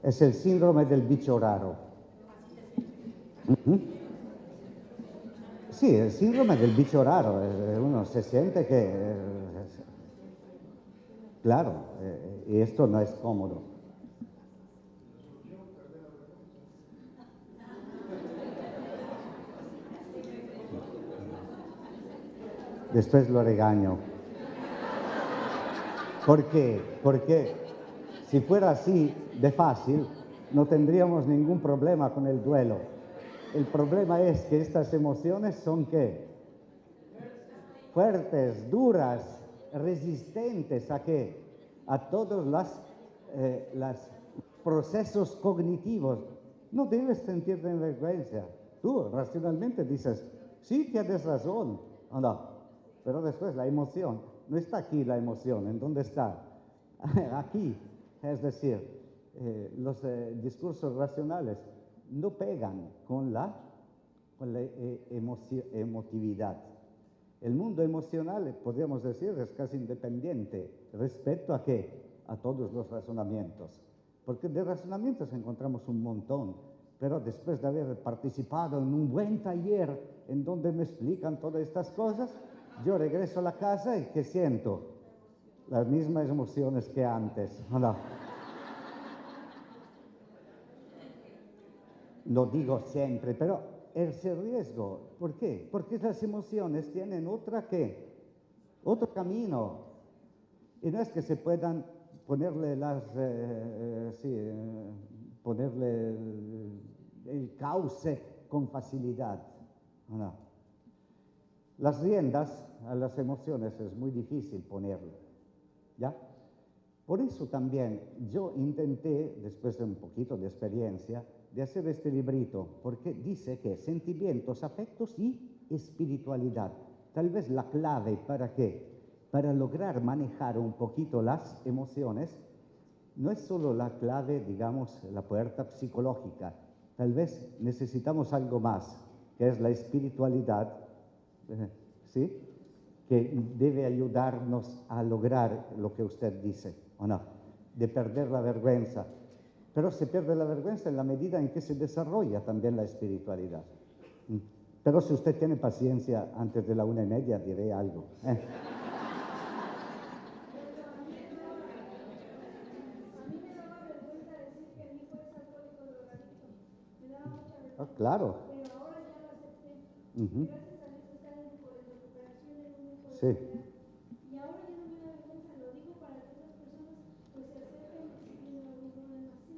Es el síndrome del bicho raro. Sí, el síndrome del bicho raro. Uno se siente que... claro, y esto no es cómodo. Después lo regaño. ¿Por qué? Porque si fuera así de fácil, no tendríamos ningún problema con el duelo. El problema es que estas emociones son ¿qué? Fuertes, duras, resistentes ¿a qué? A todos los procesos cognitivos. No debes sentirte en vergüenza. Tú racionalmente dices, sí, tienes razón, o no. Pero después la emoción, no está aquí la emoción, ¿en dónde está? Aquí, es decir, los discursos racionales no pegan con la emotividad. El mundo emocional, podríamos decir, es casi independiente respecto a ¿qué? A todos los razonamientos. Porque de razonamientos encontramos un montón, pero después de haber participado en un buen taller en donde me explican todas estas cosas, yo regreso a la casa y ¿qué siento? Las mismas emociones que antes. No, no digo siempre, pero es el riesgo. ¿Por qué? Porque las emociones tienen otro camino. Y no es que se puedan ponerle ponerle el cauce con facilidad. No. Las riendas a las emociones es muy difícil ponerle, ¿ya? Por eso también yo intenté, después de un poquito de experiencia, de hacer este librito, porque dice que sentimientos, afectos y espiritualidad. Tal vez la clave para qué, para lograr manejar un poquito las emociones, no es solo la clave, digamos, la puerta psicológica. Tal vez necesitamos algo más, que es la espiritualidad, ¿sí? Que debe ayudarnos a lograr lo que usted dice, ¿o no? De perder la vergüenza. Pero se pierde la vergüenza en la medida en que se desarrolla también la espiritualidad. Pero si usted tiene paciencia, antes de la 1:30 diré algo. Oh, claro. Pero ahora ya lo acepté. Gracias a Dios está en recuperación en un grupo de Sí. terapia. Y ahora ya no me da vergüenza, lo digo para que otras personas pues se acerquen si tienen algún problema así.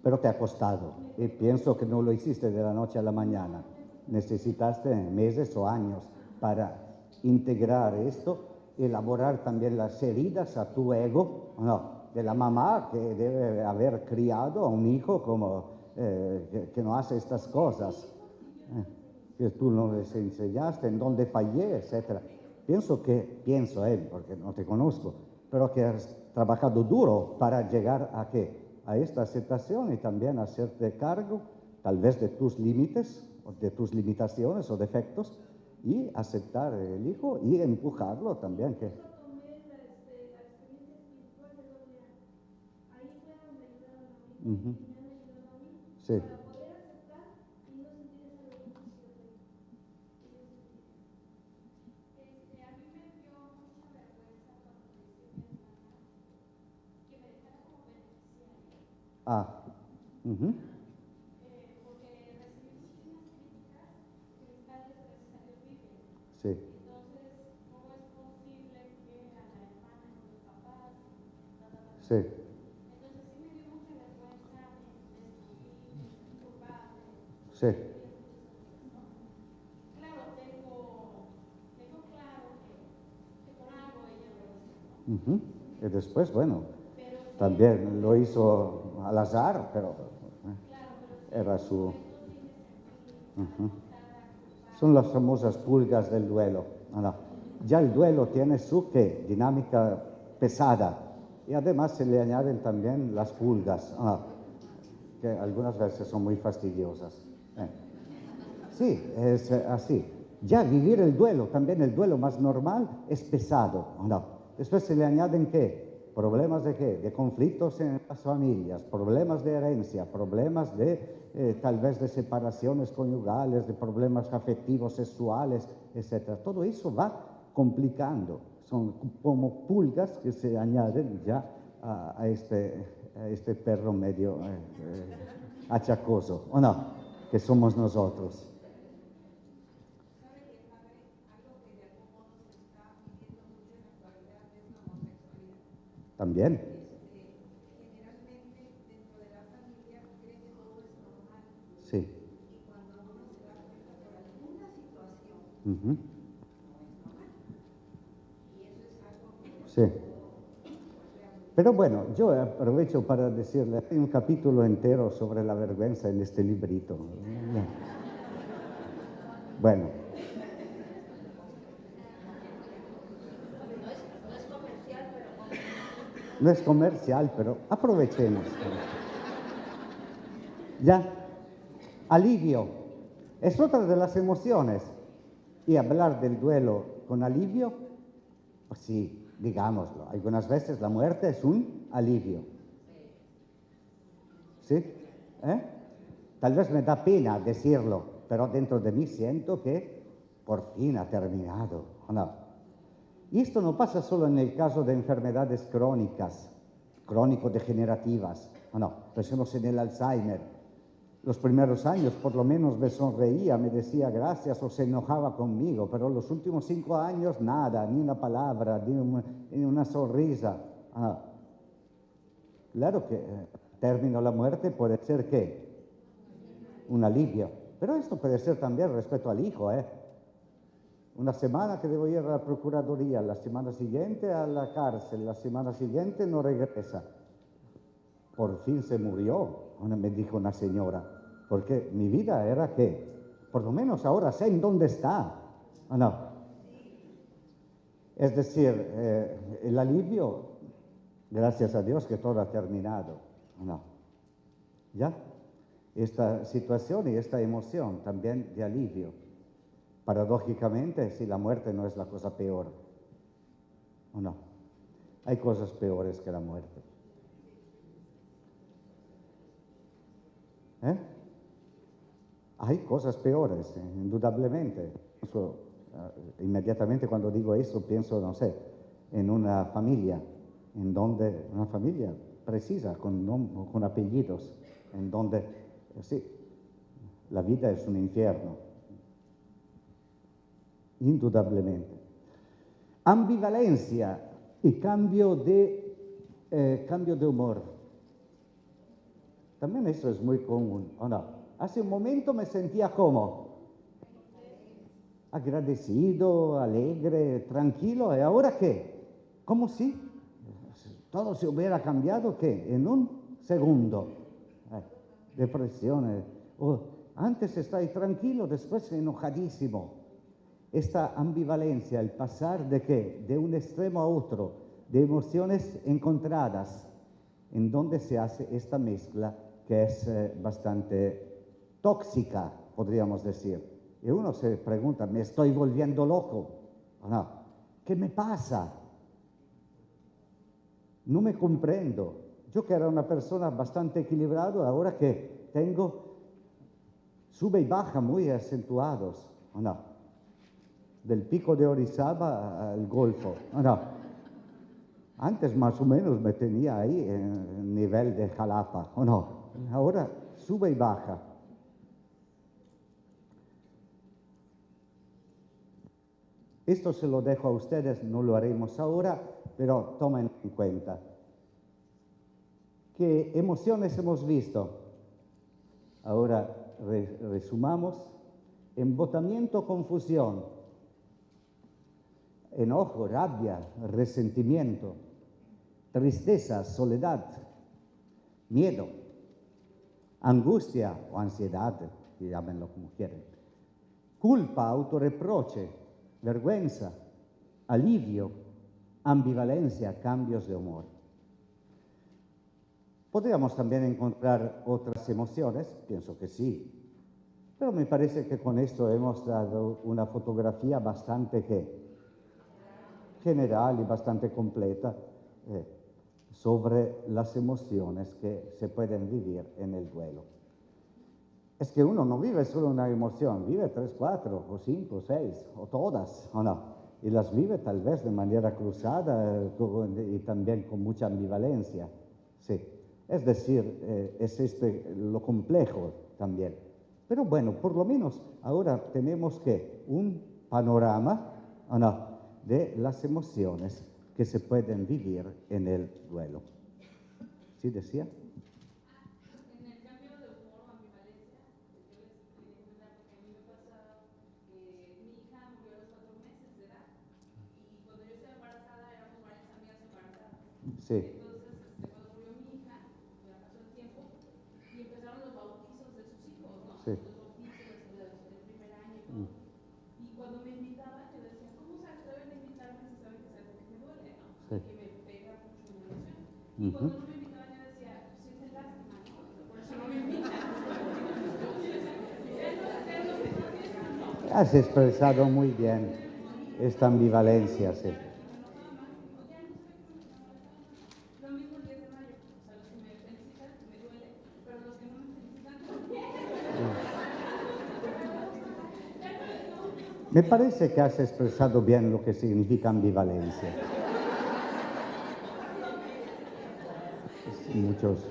Pero te ha costado. Y pienso que no lo hiciste de la noche a la mañana. Necesitaste meses o años para integrar esto, elaborar también las heridas a tu ego, no, de la mamá que debe haber criado a un hijo como que no hace estas cosas, que tú no les enseñaste, en dónde fallé, etc. Pienso, porque no te conozco, pero que has trabajado duro para llegar a ¿qué? A esta aceptación y también hacerte cargo, tal vez de tus límites, o de tus limitaciones o defectos, y aceptar el hijo y empujarlo también. Que... Tomé la experiencia espiritual de doble A. Ahí fue donde ayudaron a mí, y me han ayudado a mí Sí. para poder aceptar y no sentir esa vergüenza. A mí me dio mucha vergüenza cuando decía mi hermana que me dejara como beneficiaria. Porque recibí muchísimas críticas que mis padres, gracias a Dios, viven. Sí. Entonces, ¿cómo es posible que a la hermana con los papás? Sí. Entonces, sí me dio mucha vergüenza de sentir culpable. Sí. Claro, tengo claro que por algo ella lo hizo, ¿no? Y después, bueno, también lo hizo al azar, pero era su... Son las famosas pulgas del duelo. No. Ya el duelo tiene su ¿qué? Dinámica pesada y además se le añaden también las pulgas, que algunas veces son muy fastidiosas. Sí, es así. Ya vivir el duelo, también el duelo más normal, es pesado, ¿o no? Después se le añaden ¿qué? ¿Problemas de qué? De conflictos en las familias, problemas de herencia, problemas de tal vez de separaciones conyugales, de problemas afectivos, sexuales, etc. Todo eso va complicando. Son como pulgas que se añaden ya a este perro medio achacoso, ¿o no? Que somos nosotros. También. Generalmente dentro de la familia cree que todo es normal. Sí. Y cuando uno se da cuenta por alguna situación, Ujú. y eso es algo que Sí. Pero bueno, yo aprovecho para decirle, hay un capítulo entero sobre la vergüenza en este librito. Bueno. No es comercial, pero aprovechemos. Ya, alivio. Es otra de las emociones. Y hablar del duelo con alivio, pues sí, digámoslo. Algunas veces la muerte es un alivio. ¿Sí? ¿Eh? Tal vez me da pena decirlo, pero dentro de mí siento que por fin ha terminado, ¿o no? Y esto no pasa solo en el caso de enfermedades crónicas, crónico-degenerativas, ¿o no? Pensemos en el Alzheimer. Los primeros años por lo menos me sonreía, me decía gracias o se enojaba conmigo, pero los últimos 5 años nada, ni una palabra, ni una sonrisa. Claro que término la muerte puede ser ¿qué? Un alivio. Pero esto puede ser también respecto al hijo, ¿eh? Una semana que debo ir a la procuraduría, la semana siguiente a la cárcel, la semana siguiente no regresa. Por fin se murió, me dijo una señora, porque mi vida era que, por lo menos ahora sé en dónde está, ¿o no? Es decir, el alivio, gracias a Dios que todo ha terminado, ¿o no? ¿Ya? Esta situación y esta emoción también de alivio. Paradójicamente, si la muerte no es la cosa peor, ¿o no? Hay cosas peores que la muerte. ¿Eh? Hay cosas peores, indudablemente. Inmediatamente cuando digo eso pienso, no sé, en una familia, una familia precisa, con apellidos, en donde, sí, la vida es un infierno. Indudablemente. Ambivalencia y cambio de humor. También eso es muy común, ¿o no? Hace un momento me sentía como agradecido, alegre, tranquilo, ¿y ahora qué? Como si todo se hubiera cambiado, ¿qué? En un segundo. Depresión. Antes estáis tranquilo, después enojadísimo. Esta ambivalencia, el pasar de qué? De un extremo a otro, de emociones encontradas, en donde se hace esta mezcla que es bastante tóxica, podríamos decir. Y uno se pregunta, ¿me estoy volviendo loco? ¿O no? ¿Qué me pasa? No me comprendo. Yo que era una persona bastante equilibrada, ahora que tengo sube y baja muy acentuados, ¿o no? Del pico de Orizaba al Golfo. No. Antes más o menos me tenía ahí en nivel de Jalapa, ¿o no? Ahora sube y baja. Esto se lo dejo a ustedes, no lo haremos ahora, pero tomen en cuenta. ¿Qué emociones hemos visto? Ahora resumamos. Embotamiento, confusión. Enojo, rabia, resentimiento, tristeza, soledad, miedo, angustia o ansiedad, llámenlo como quieren, culpa, autorreproche, vergüenza, alivio, ambivalencia, cambios de humor. Podríamos también encontrar otras emociones, pienso que sí. Pero me parece que con esto hemos dado una fotografía bastante general y bastante completa sobre las emociones que se pueden vivir en el duelo. Es que uno no vive solo una emoción, vive 3, 4, o 5, 6, o todas, ¿o no? Y las vive tal vez de manera cruzada y también con mucha ambivalencia. Sí. Es decir, es lo complejo también. Pero bueno, por lo menos ahora tenemos un panorama, ¿o no?, de las emociones que se pueden vivir en el duelo. ¿Sí decía? En el cambio de humor o ambivalencia, yo les quería comentar porque a mí me pasa que mi hija murió a los 4 meses de edad y cuando yo estaba embarazada éramos varias amigas embarazadas. Sí. Entonces, cuando murió mi hija, ya pasó el tiempo y empezaron los bautizos de sus hijos, ¿no? Sí. Los bautizos del primer año y todo. Y cuando me invitaban, yo decía, ¿cómo se atreven a invitarme si saben que es algo que me duele, ¿no? Sí. Y que me pega mucho mi emoción. Y cuando no me invitaban, yo decía, sienten lástima, ¿no? Por eso no me invitan. Has expresado muy bien esta ambivalencia, sí. Lo mismo el 10 de mayo, o sea, los que me felicitan, me duele, pero los que no me felicitan también. Me parece que has expresado bien lo que significa ambivalencia. Muchos.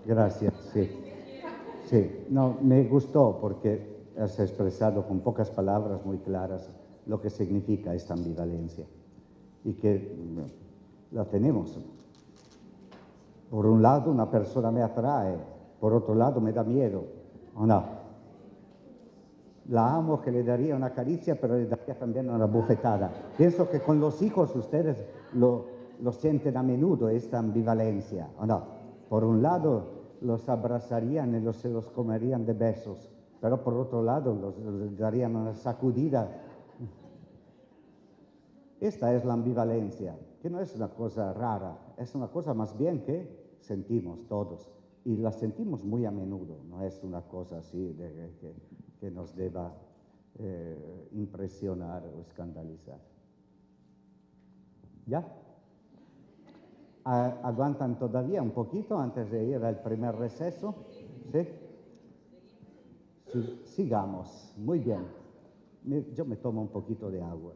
Gracias, sí. Sí, no, me gustó porque has expresado con pocas palabras muy claras lo que significa esta ambivalencia y que la tenemos. Por un lado una persona me atrae, por otro lado me da miedo, ¿o no? La amo, que le daría una caricia, pero le daría también una bofetada. Pienso que con los hijos ustedes lo sienten a menudo, esta ambivalencia, ¿o no? Por un lado los abrazarían y se los comerían de besos, pero por otro lado les darían una sacudida. Esta es la ambivalencia, que no es una cosa rara, es una cosa más bien que sentimos todos, y la sentimos muy a menudo, no es una cosa así que nos deba impresionar o escandalizar. ¿Ya? ¿Aguantan todavía un poquito antes de ir al primer receso? ¿Sí? Sí, sigamos. Muy bien. Yo me tomo un poquito de agua.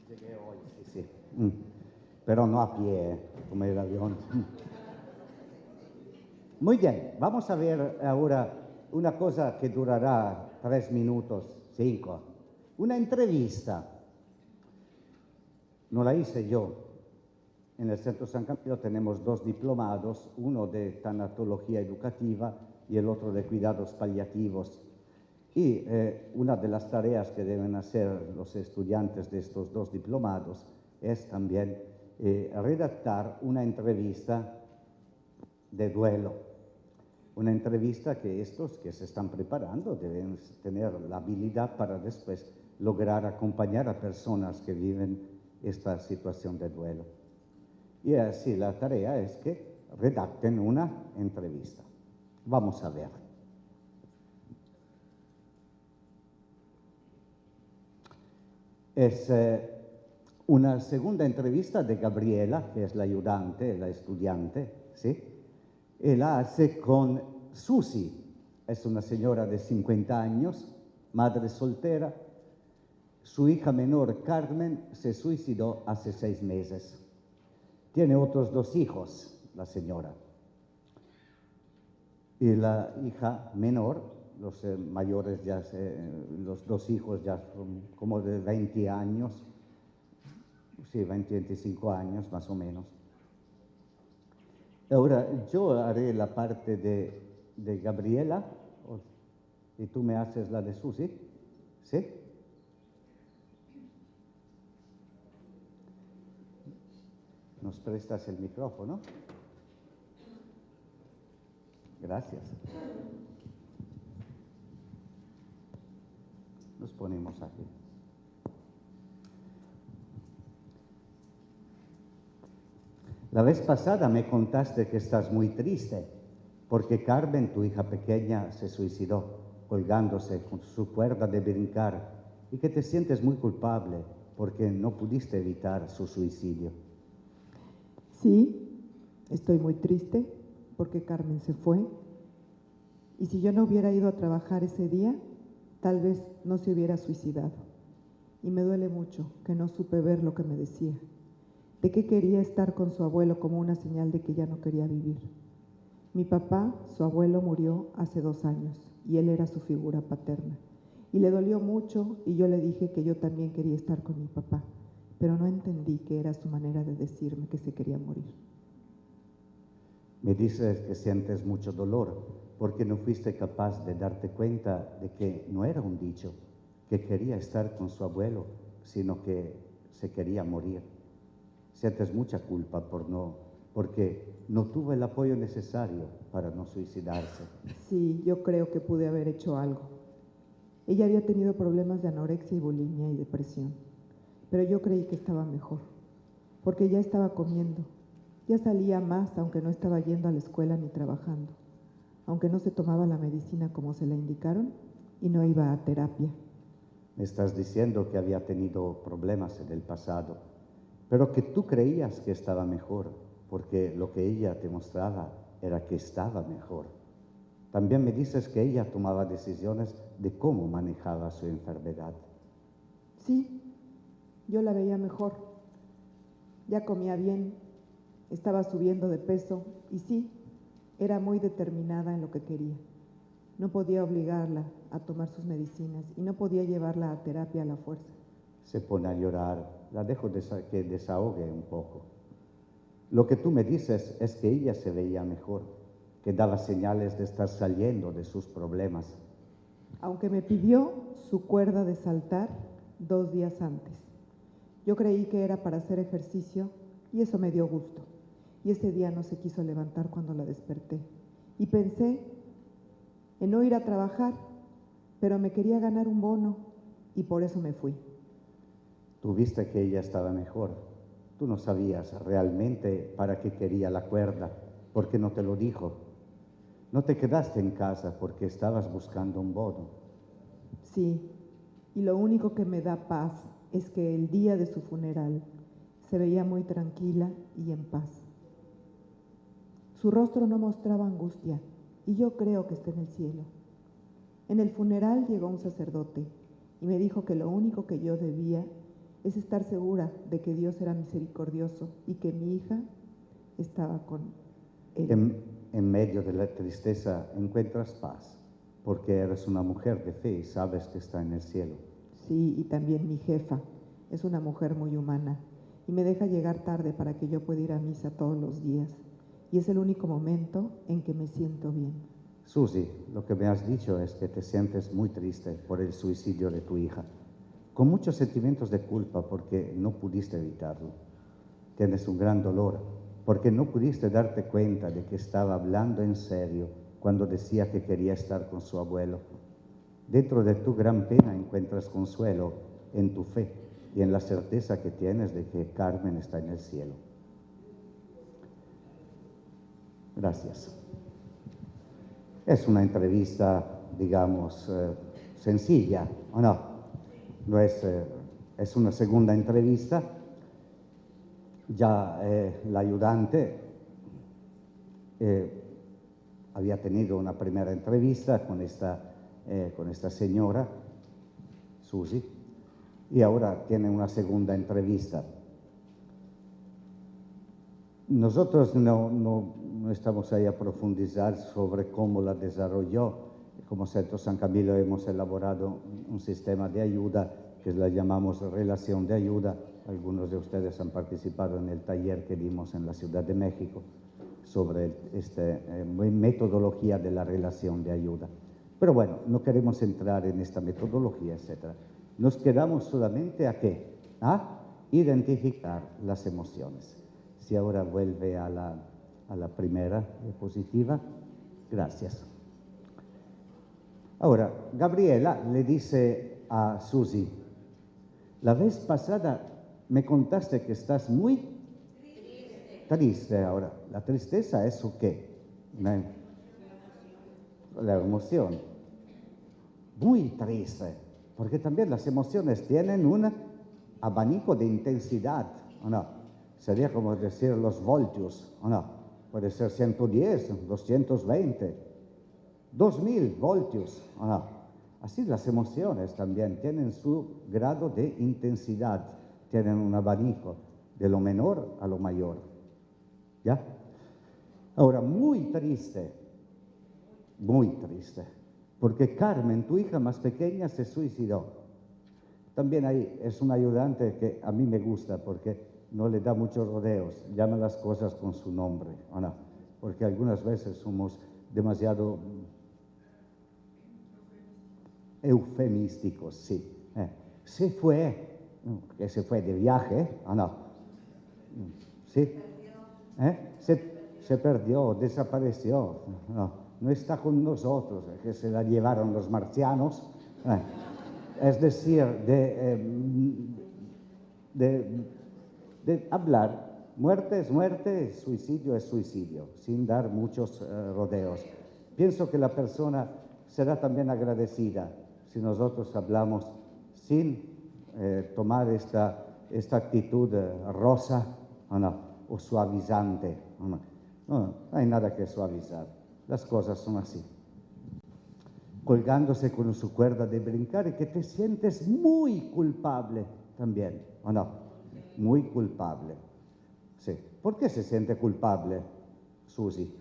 Llegué hoy, sí, sí. Pero no a pie, como el avión. Muy bien, vamos a ver ahora una cosa que durará 3 minutos, 5. Una entrevista. No la hice yo. En el Centro San Camilo tenemos 2 diplomados, uno de tanatología educativa y el otro de cuidados paliativos. Y una de las tareas que deben hacer los estudiantes de estos 2 diplomados es también redactar una entrevista de duelo. Una entrevista que estos que se están preparando deben tener la habilidad para después lograr acompañar a personas que viven esta situación de duelo. Y así la tarea es que redacten una entrevista. Vamos a ver. Es una segunda entrevista de Gabriela, que es la ayudante, la estudiante, ¿sí? Y la hace con Susi. Es una señora de 50 años, madre soltera. Su hija menor, Carmen, se suicidó hace 6 meses. Tiene otros 2 hijos, la señora. Y la hija menor, los mayores ya, los 2 hijos ya son como de 20 años, sí, 25 años más o menos. Ahora, yo haré la parte de Gabriela y tú me haces la de Susi, ¿sí? ¿Nos prestas el micrófono? Gracias. ponemos aquí. La vez pasada me contaste que estás muy triste porque Carmen, tu hija pequeña, se suicidó colgándose con su cuerda de brincar y que te sientes muy culpable porque no pudiste evitar su suicidio. Sí, estoy muy triste porque Carmen se fue. Y si yo no hubiera ido a trabajar ese día, tal vez no se hubiera suicidado. Y me duele mucho que no supe ver lo que me decía, de que quería estar con su abuelo como una señal de que ya no quería vivir. Mi papá, su abuelo, murió hace 2 años y él era su figura paterna. Y le dolió mucho y yo le dije que yo también quería estar con mi papá, pero no entendí que era su manera de decirme que se quería morir. Me dices que sientes mucho dolor porque no fuiste capaz de darte cuenta de que no era un dicho, que quería estar con su abuelo, sino que se quería morir. Sientes mucha culpa porque no tuvo el apoyo necesario para no suicidarse. Sí, yo creo que pude haber hecho algo. Ella había tenido problemas de anorexia y bulimia y depresión, pero yo creí que estaba mejor, porque ya estaba comiendo, ya salía más aunque no estaba yendo a la escuela ni trabajando, aunque no se tomaba la medicina como se la indicaron y no iba a terapia. Me estás diciendo que había tenido problemas en el pasado, pero que tú creías que estaba mejor, porque lo que ella te mostraba era que estaba mejor. También me dices que ella tomaba decisiones de cómo manejaba su enfermedad. Sí, yo la veía mejor. Ya comía bien, estaba subiendo de peso y sí, era muy determinada en lo que quería. No podía obligarla a tomar sus medicinas y no podía llevarla a terapia a la fuerza. Se pone a llorar, la dejo que desahogue un poco. Lo que tú me dices es que ella se veía mejor, que daba señales de estar saliendo de sus problemas. Aunque me pidió su cuerda de saltar 2 días antes. Yo creí que era para hacer ejercicio y eso me dio gusto. Y ese día no se quiso levantar cuando la desperté. Y pensé en no ir a trabajar, pero me quería ganar un bono y por eso me fui. Tú viste que ella estaba mejor. Tú no sabías realmente para qué quería la cuerda, porque no te lo dijo. No te quedaste en casa porque estabas buscando un bono. Sí, y lo único que me da paz es que el día de su funeral se veía muy tranquila y en paz. Su rostro no mostraba angustia y yo creo que está en el cielo. En el funeral llegó un sacerdote y me dijo que lo único que yo debía es estar segura de que Dios era misericordioso y que mi hija estaba con él. En medio de la tristeza encuentras paz, porque eres una mujer de fe y sabes que está en el cielo. Sí, y también mi jefa es una mujer muy humana y me deja llegar tarde para que yo pueda ir a misa todos los días. Y es el único momento en que me siento bien. Susi, lo que me has dicho es que te sientes muy triste por el suicidio de tu hija, con muchos sentimientos de culpa porque no pudiste evitarlo. Tienes un gran dolor porque no pudiste darte cuenta de que estaba hablando en serio cuando decía que quería estar con su abuelo. Dentro de tu gran pena encuentras consuelo en tu fe y en la certeza que tienes de que Carmen está en el cielo. Gracias. Es una entrevista, digamos, sencilla, ¿o no? No es una segunda entrevista. Ya la ayudante había tenido una primera entrevista con esta señora, Susi, y ahora tiene una segunda entrevista. Nosotros no estamos ahí a profundizar sobre cómo la desarrolló. Como Centro San Camilo hemos elaborado un sistema de ayuda que la llamamos relación de ayuda. Algunos de ustedes han participado en el taller que dimos en la Ciudad de México sobre esta metodología de la relación de ayuda. Pero bueno, no queremos entrar en esta metodología, etc. Nos quedamos solamente ¿a qué? A identificar las emociones. Si ahora vuelve a la primera diapositiva. Gracias. Ahora, Gabriela le dice a Susi. La vez pasada me contaste que estás muy triste ahora. ¿La tristeza es o qué? La emoción. Muy triste, porque también las emociones tienen un abanico de intensidad, ¿o no? Sería como decir los voltios, ¿o no? Puede ser 110, 220, 2000 voltios, ¿o no? Así las emociones también tienen su grado de intensidad, tienen un abanico de lo menor a lo mayor, ¿ya? Ahora, muy triste, porque Carmen, tu hija más pequeña, se suicidó. También ahí es un ayudante que a mí me gusta porque no le da muchos rodeos, llama las cosas con su nombre, ¿o no? Porque algunas veces somos demasiado eufemísticos, sí. Se fue, que se fue de viaje, ¿o no? Sí. Se perdió, desapareció, no está con nosotros, que se la llevaron los marcianos. Es decir, de hablar, muerte es muerte, suicidio es suicidio, sin dar muchos rodeos. Pienso que la persona será también agradecida si nosotros hablamos sin tomar esta actitud rosa, o suavizante. No hay nada que suavizar, las cosas son así. Colgándose con su cuerda de brincar y que te sientes muy culpable también, ¿o no? Muy culpable. Sí. ¿Por qué se siente culpable, Susi?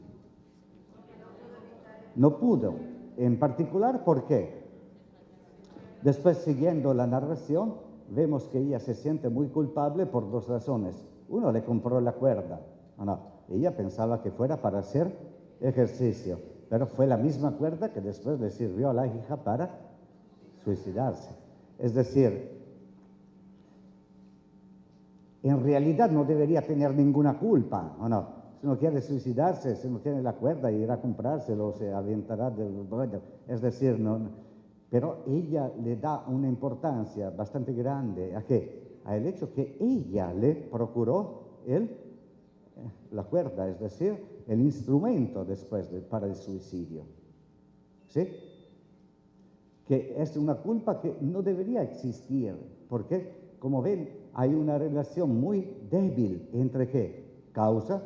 No pudo. En particular, ¿por qué? Después, siguiendo la narración, vemos que ella se siente muy culpable por dos razones. Uno, le compró la cuerda, ¿o no? Ella pensaba que fuera para hacer ejercicio, pero fue la misma cuerda que después le sirvió a la hija para suicidarse. Es decir, en realidad no debería tener ninguna culpa, ¿o no? Si no quiere suicidarse, si no tiene la cuerda, irá a comprárselo, se aventará del ruedo. Es decir, no, pero ella le da una importancia bastante grande. ¿A qué? Al hecho que ella le procuró la cuerda, es decir, el instrumento después para el suicidio. ¿Sí? Que es una culpa que no debería existir, porque, como ven, hay una relación muy débil entre ¿qué? Causa,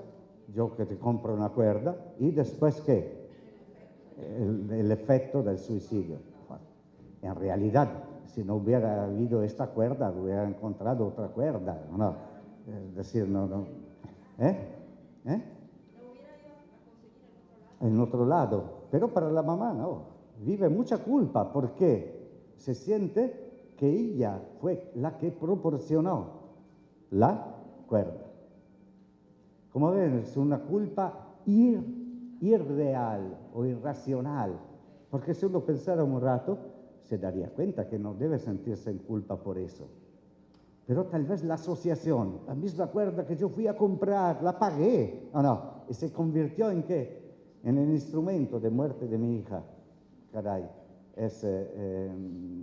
yo que te compro una cuerda, y después ¿qué? El efecto del suicidio. Bueno, en realidad, si no hubiera habido esta cuerda, hubiera encontrado otra cuerda, ¿no? Es decir, no. En otro lado. Pero para la mamá no. Vive mucha culpa porque se siente que ella fue la que proporcionó la cuerda. Como ven, es una culpa irreal o irracional. Porque si uno pensara un rato, se daría cuenta que no debe sentirse en culpa por eso. Pero tal vez la asociación, la misma cuerda que yo fui a comprar, la pagué, ¿o no? Y se convirtió en ¿qué? En el instrumento de muerte de mi hija. Caray,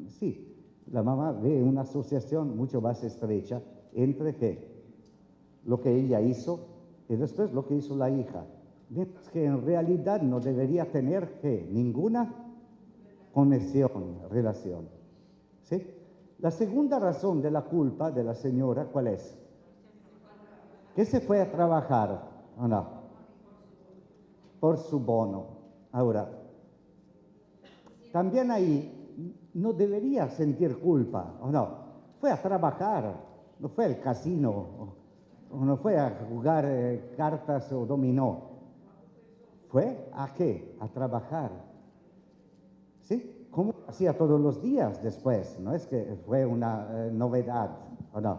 sí, la mamá ve una asociación mucho más estrecha entre ¿qué? Lo que ella hizo y después lo que hizo la hija. Mientras que en realidad no debería tener ¿qué? Ninguna conexión, relación. ¿Sí? La segunda razón de la culpa de la señora, ¿cuál es? Que se fue a trabajar, ¿o no? Por su bono. Ahora, también ahí no debería sentir culpa, ¿o no? Fue a trabajar, no fue al casino, o no fue a jugar cartas o dominó. ¿Fue a qué? A trabajar. ¿Sí? Como hacía todos los días después, no es que fue una novedad, ¿o no?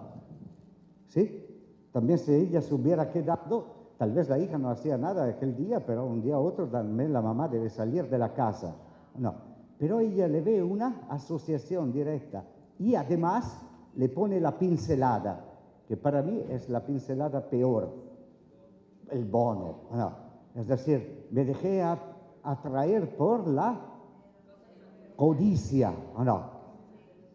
¿Sí? También si ella se hubiera quedado, tal vez la hija no hacía nada aquel día, pero un día u otro también la mamá debe salir de la casa, ¿no? Pero ella le ve una asociación directa y además le pone la pincelada, que para mí es la pincelada peor, el bono, ¿no? Es decir, me dejé atraer por la codicia, ¿o no?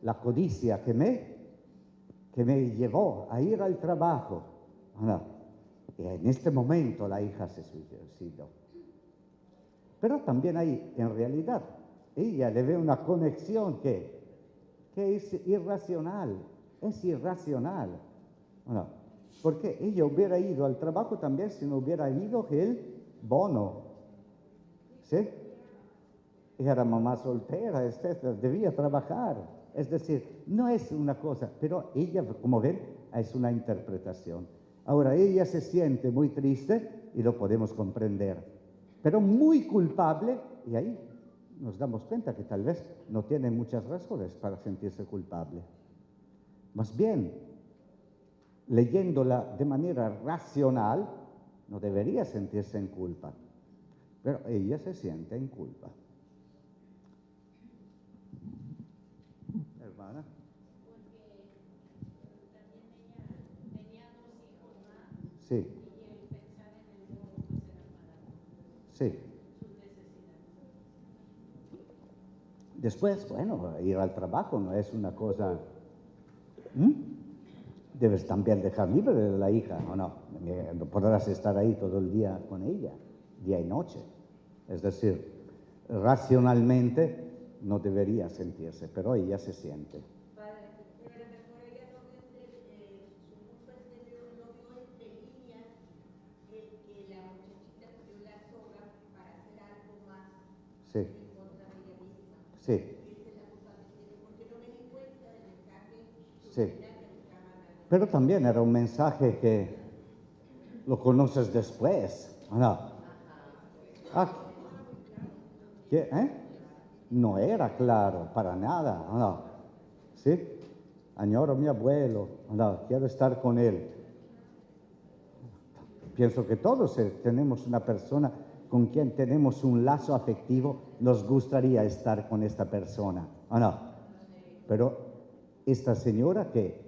la codicia que me llevó a ir al trabajo. No. Y en este momento la hija se suicidó. Pero también hay, en realidad, ella le ve una conexión que es irracional. Es irracional. No. Porque ella hubiera ido al trabajo también si no hubiera ido el bono. ¿Sí? Era mamá soltera, etcétera, debía trabajar. Es decir, no es una cosa, pero ella, como ven, es una interpretación. Ahora, ella se siente muy triste y lo podemos comprender, pero muy culpable, y ahí nos damos cuenta que tal vez no tiene muchas razones para sentirse culpable. Más bien, leyéndola de manera racional, no debería sentirse en culpa, pero ella se siente en culpa. Hermana. Porque también ella tenía 2 hijos más. Sí. Y el pensar en el bono pues era para Sí. sus necesidades. Después, bueno, ir al trabajo no es una cosa... Debes también dejar libre a la hija, ¿o no? No podrás estar ahí todo el día con ella, día y noche. Es decir, racionalmente no debería sentirse, pero ella se siente. Padre, pero a lo mejor ella no vende, su culpa es que no vio entre líneas que la muchachita dio la soga para hacer algo más Sí, en contra de ella misma. sí, Esa es la culpa que tiene, porque no me di cuenta del mensaje sí. subliminal que me está mandando. Pero también era un mensaje que lo conoces después, ¿o no? Ah, ¿qué? No era claro, para nada, ¿o no? ¿Sí? Añoro a mi abuelo, ¿o no? Quiero estar con él. Pienso que todos tenemos una persona con quien tenemos un lazo afectivo, nos gustaría estar con esta persona, ¿o no? Pero esta señora que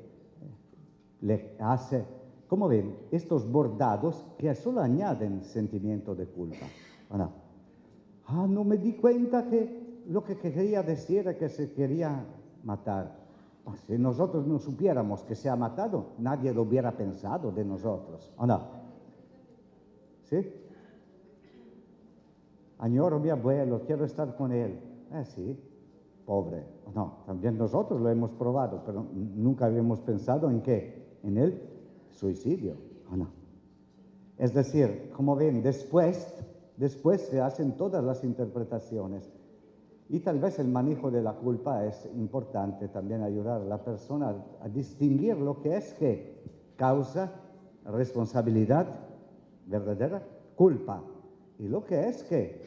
le hace, como ven, estos bordados que solo añaden sentimiento de culpa, ¿o no? Ah, no me di cuenta que lo que quería decir era que se quería matar. Si nosotros no supiéramos que se ha matado, nadie lo hubiera pensado de nosotros, ¿o no? ¿Sí? Añoro a mi abuelo, quiero estar con él. Sí, pobre. No, también nosotros lo hemos probado, pero nunca habíamos pensado en qué, en el suicidio, ¿o no? Es decir, como ven, después se hacen todas las interpretaciones. Y tal vez el manejo de la culpa es importante, también ayudar a la persona a distinguir lo que es que causa, responsabilidad, verdadera culpa, y lo que es que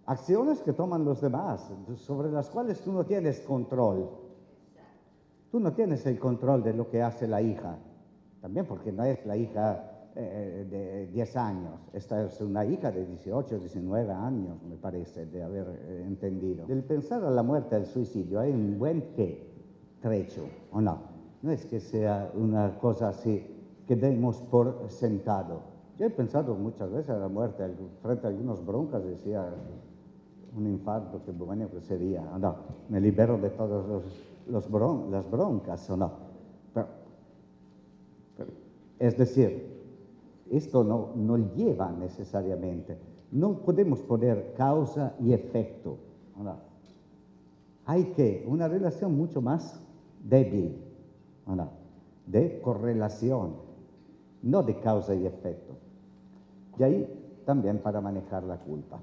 acciones que toman los demás, sobre las cuales tú no tienes control. Tú no tienes el control de lo que hace la hija, también porque no es la hija de 10 años, esta es una hija de 18, 19 años, me parece, de haber entendido. Del pensar a la muerte, al suicidio, hay un buen trecho, ¿o no? No es que sea una cosa así que demos por sentado. Yo he pensado muchas veces a la muerte, frente a algunos broncas, decía, un infarto, qué bueno que sería, no, me libero de todas las broncas, ¿o no? Pero, es decir, esto no lleva necesariamente. No podemos poner causa y efecto. ¿No? Hay una relación mucho más débil, ¿no? De correlación, no de causa y efecto. Y ahí también para manejar la culpa.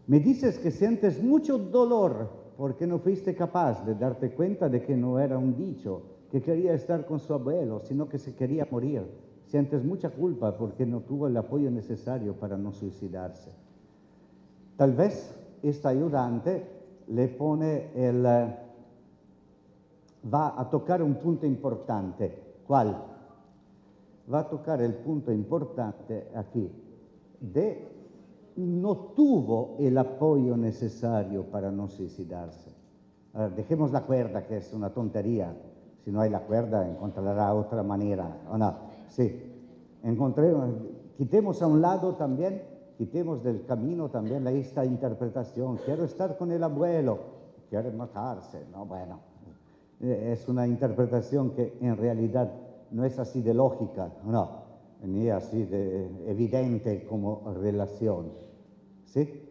Me dices que sientes mucho dolor porque no fuiste capaz de darte cuenta de que no era un dicho, que quería estar con su abuelo, sino que se quería morir. Sientes mucha culpa porque no tuvo el apoyo necesario para no suicidarse. Tal vez esta ayudante le pone va a tocar un punto importante. ¿Cuál? Va a tocar el punto importante aquí, no tuvo el apoyo necesario para no suicidarse. Ahora, dejemos la cuerda, que es una tontería. Si no hay la cuerda, encontrará otra manera, ¿o no? Sí. Quitemos a un lado también quitemos del camino también esta interpretación. Quiero estar con el abuelo, quiere matarse. No, bueno, es una interpretación que en realidad no es así de lógica, no, ni así de evidente como relación. ¿Sí?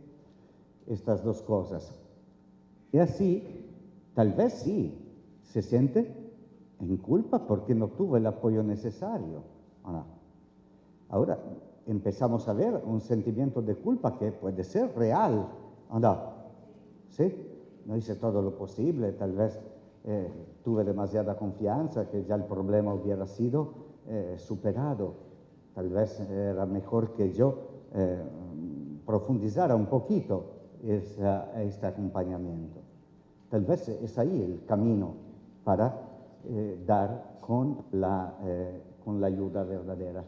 Estas dos cosas. Y así, tal vez sí, se siente en culpa porque no tuvo el apoyo necesario. ¿O no? Ahora empezamos a ver un sentimiento de culpa que puede ser real. ¿O no? ¿Sí? No hice todo lo posible, tal vez tuve demasiada confianza que ya el problema hubiera sido superado. Tal vez era mejor que yo profundizara un poquito este acompañamiento. Tal vez es ahí el camino para dar con la ayuda verdadera.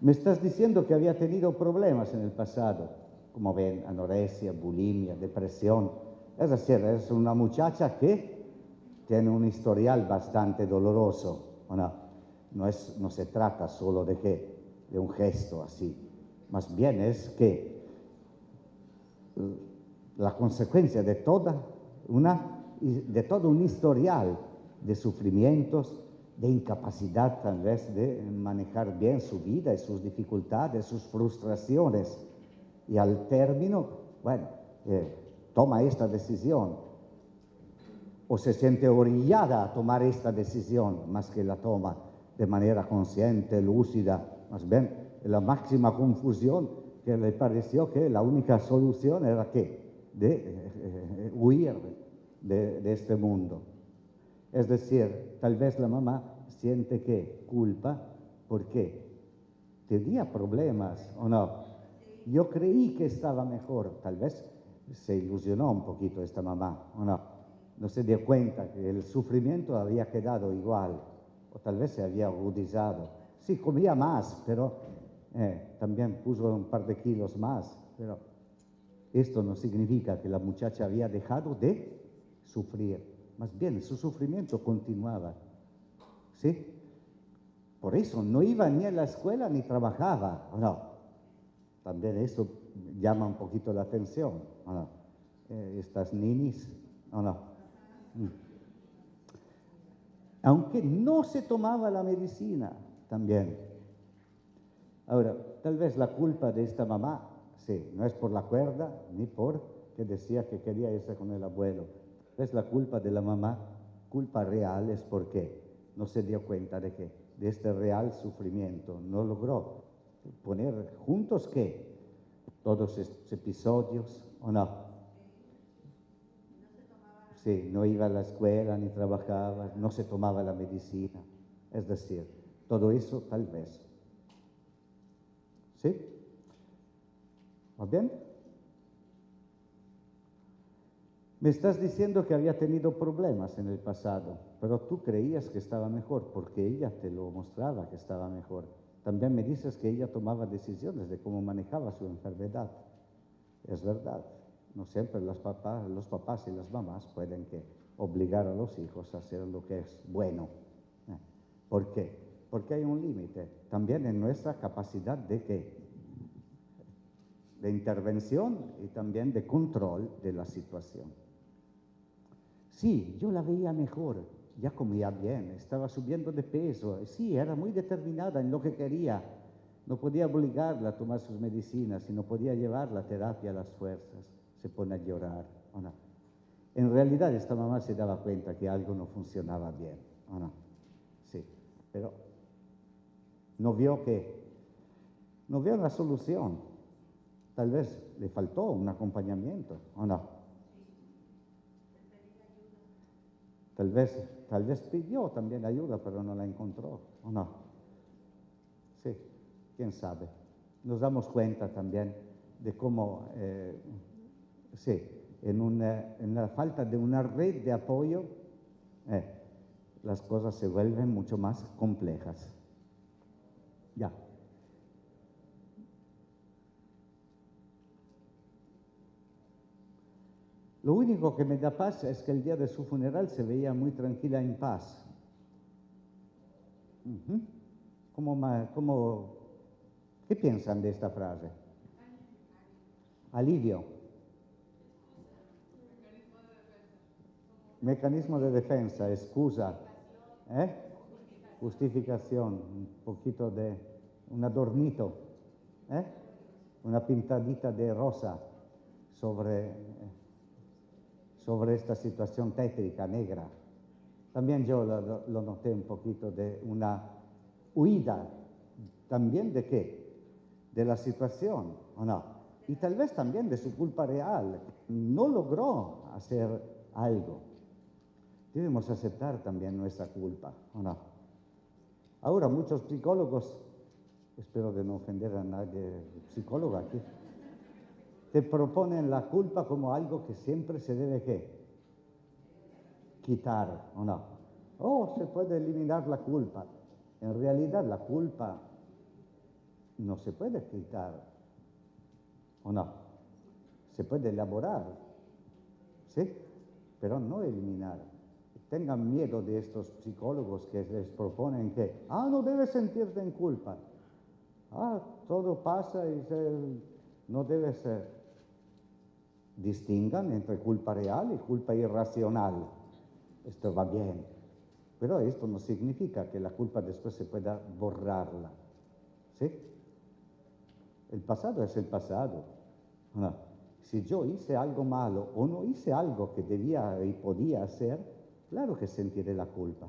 Me estás diciendo que había tenido problemas en el pasado, como ven, anorexia, bulimia, depresión. Es decir, es una muchacha que tiene un historial bastante doloroso. ¿O no? No se trata solo de un gesto así, más bien es que la consecuencia de todo un historial de sufrimientos, de incapacidad tal vez de manejar bien su vida y sus dificultades, sus frustraciones. Y al término, bueno, toma esta decisión o se siente orillada a tomar esta decisión, más que la toma de manera consciente, lúcida, más bien la máxima confusión que le pareció que la única solución era de huir de este mundo. Es decir, tal vez la mamá siente que culpa porque tenía problemas, ¿o no? Yo creí que estaba mejor, tal vez se ilusionó un poquito esta mamá, ¿o no? No se dio cuenta que el sufrimiento había quedado igual, o tal vez se había agudizado. Sí, comía más, pero también puso un par de kilos más, pero esto no significa que la muchacha había dejado de sufrir. Más bien, su sufrimiento continuaba. ¿Sí? Por eso no iba ni a la escuela ni trabajaba, ¿o no? También eso llama un poquito la atención, ¿o no? Estas ninis, ¿o no? Aunque no se tomaba la medicina, también. Ahora, tal vez la culpa de esta mamá, sí, no es por la cuerda, ni por que decía que quería irse con el abuelo. Tal vez la culpa de la mamá, culpa real, es porque no se dio cuenta de este real sufrimiento. No logró poner juntos todos estos episodios, ¿o no? Sí, no iba a la escuela ni trabajaba, no se tomaba la medicina. Es decir, todo eso tal vez. ¿Sí? ¿Va bien? Me estás diciendo que había tenido problemas en el pasado, pero tú creías que estaba mejor porque ella te lo mostraba que estaba mejor. También me dices que ella tomaba decisiones de cómo manejaba su enfermedad. Es verdad, no siempre los papás y las mamás pueden obligar a los hijos a hacer lo que es bueno. ¿Por qué? Porque hay un límite también en nuestra capacidad de intervención y también de control de la situación. Sí, yo la veía mejor, ya comía bien, estaba subiendo de peso, sí, era muy determinada en lo que quería. No podía obligarla a tomar sus medicinas y no podía llevar la terapia a las fuerzas. Se pone a llorar, ¿o no? En realidad esta mamá se daba cuenta que algo no funcionaba bien, ¿o no? Sí, pero no vio la solución. Tal vez le faltó un acompañamiento, ¿o no? Tal vez pidió también ayuda, pero no la encontró, ¿o no? Sí, quién sabe. Nos damos cuenta también de cómo, sí, en la falta de una red de apoyo, las cosas se vuelven mucho más complejas. Ya. Lo único que me da paz es que el día de su funeral se veía muy tranquila, en paz. ¿Qué piensan de esta frase? alivio. Mecanismo de defensa, excusa, justificación, un poquito de un adornito, una pintadita de rosa sobre esta situación tétrica, negra. También yo lo noté un poquito de una huida, también de qué, de la situación, ¿o no? Y tal vez también de su culpa real, no logró hacer algo. Debemos aceptar también nuestra culpa, ¿o no? Ahora muchos psicólogos, espero de no ofender a nadie psicólogo aquí, te proponen la culpa como algo que siempre se debe ¿qué? Quitar, ¿o no? Oh, se puede eliminar la culpa. En realidad la culpa no se puede quitar, ¿o no? Se puede elaborar, ¿sí? Pero no eliminar. Tengan miedo de estos psicólogos que les proponen que, no debes sentirte en culpa. Todo pasa y no debes ser. Distingan entre culpa real y culpa irracional. Esto va bien. Pero esto no significa que la culpa después se pueda borrarla. ¿Sí? El pasado es el pasado. No. Si yo hice algo malo o no hice algo que debía y podía hacer, claro que sentiré la culpa.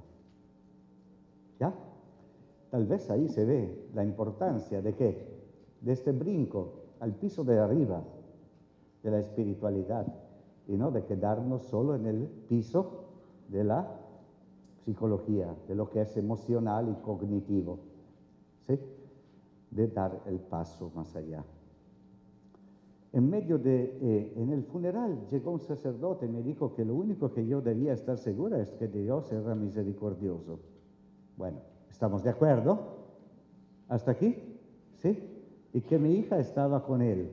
¿Ya? Tal vez ahí se ve la importancia de ¿qué? De este brinco al piso de arriba de la espiritualidad y no de quedarnos solo en el piso de la psicología, de lo que es emocional y cognitivo, ¿sí? De dar el paso más allá. En el funeral llegó un sacerdote y me dijo que lo único que yo debía estar segura es que Dios era misericordioso. Bueno, ¿estamos de acuerdo? ¿Hasta aquí? ¿Sí? Y que mi hija estaba con él.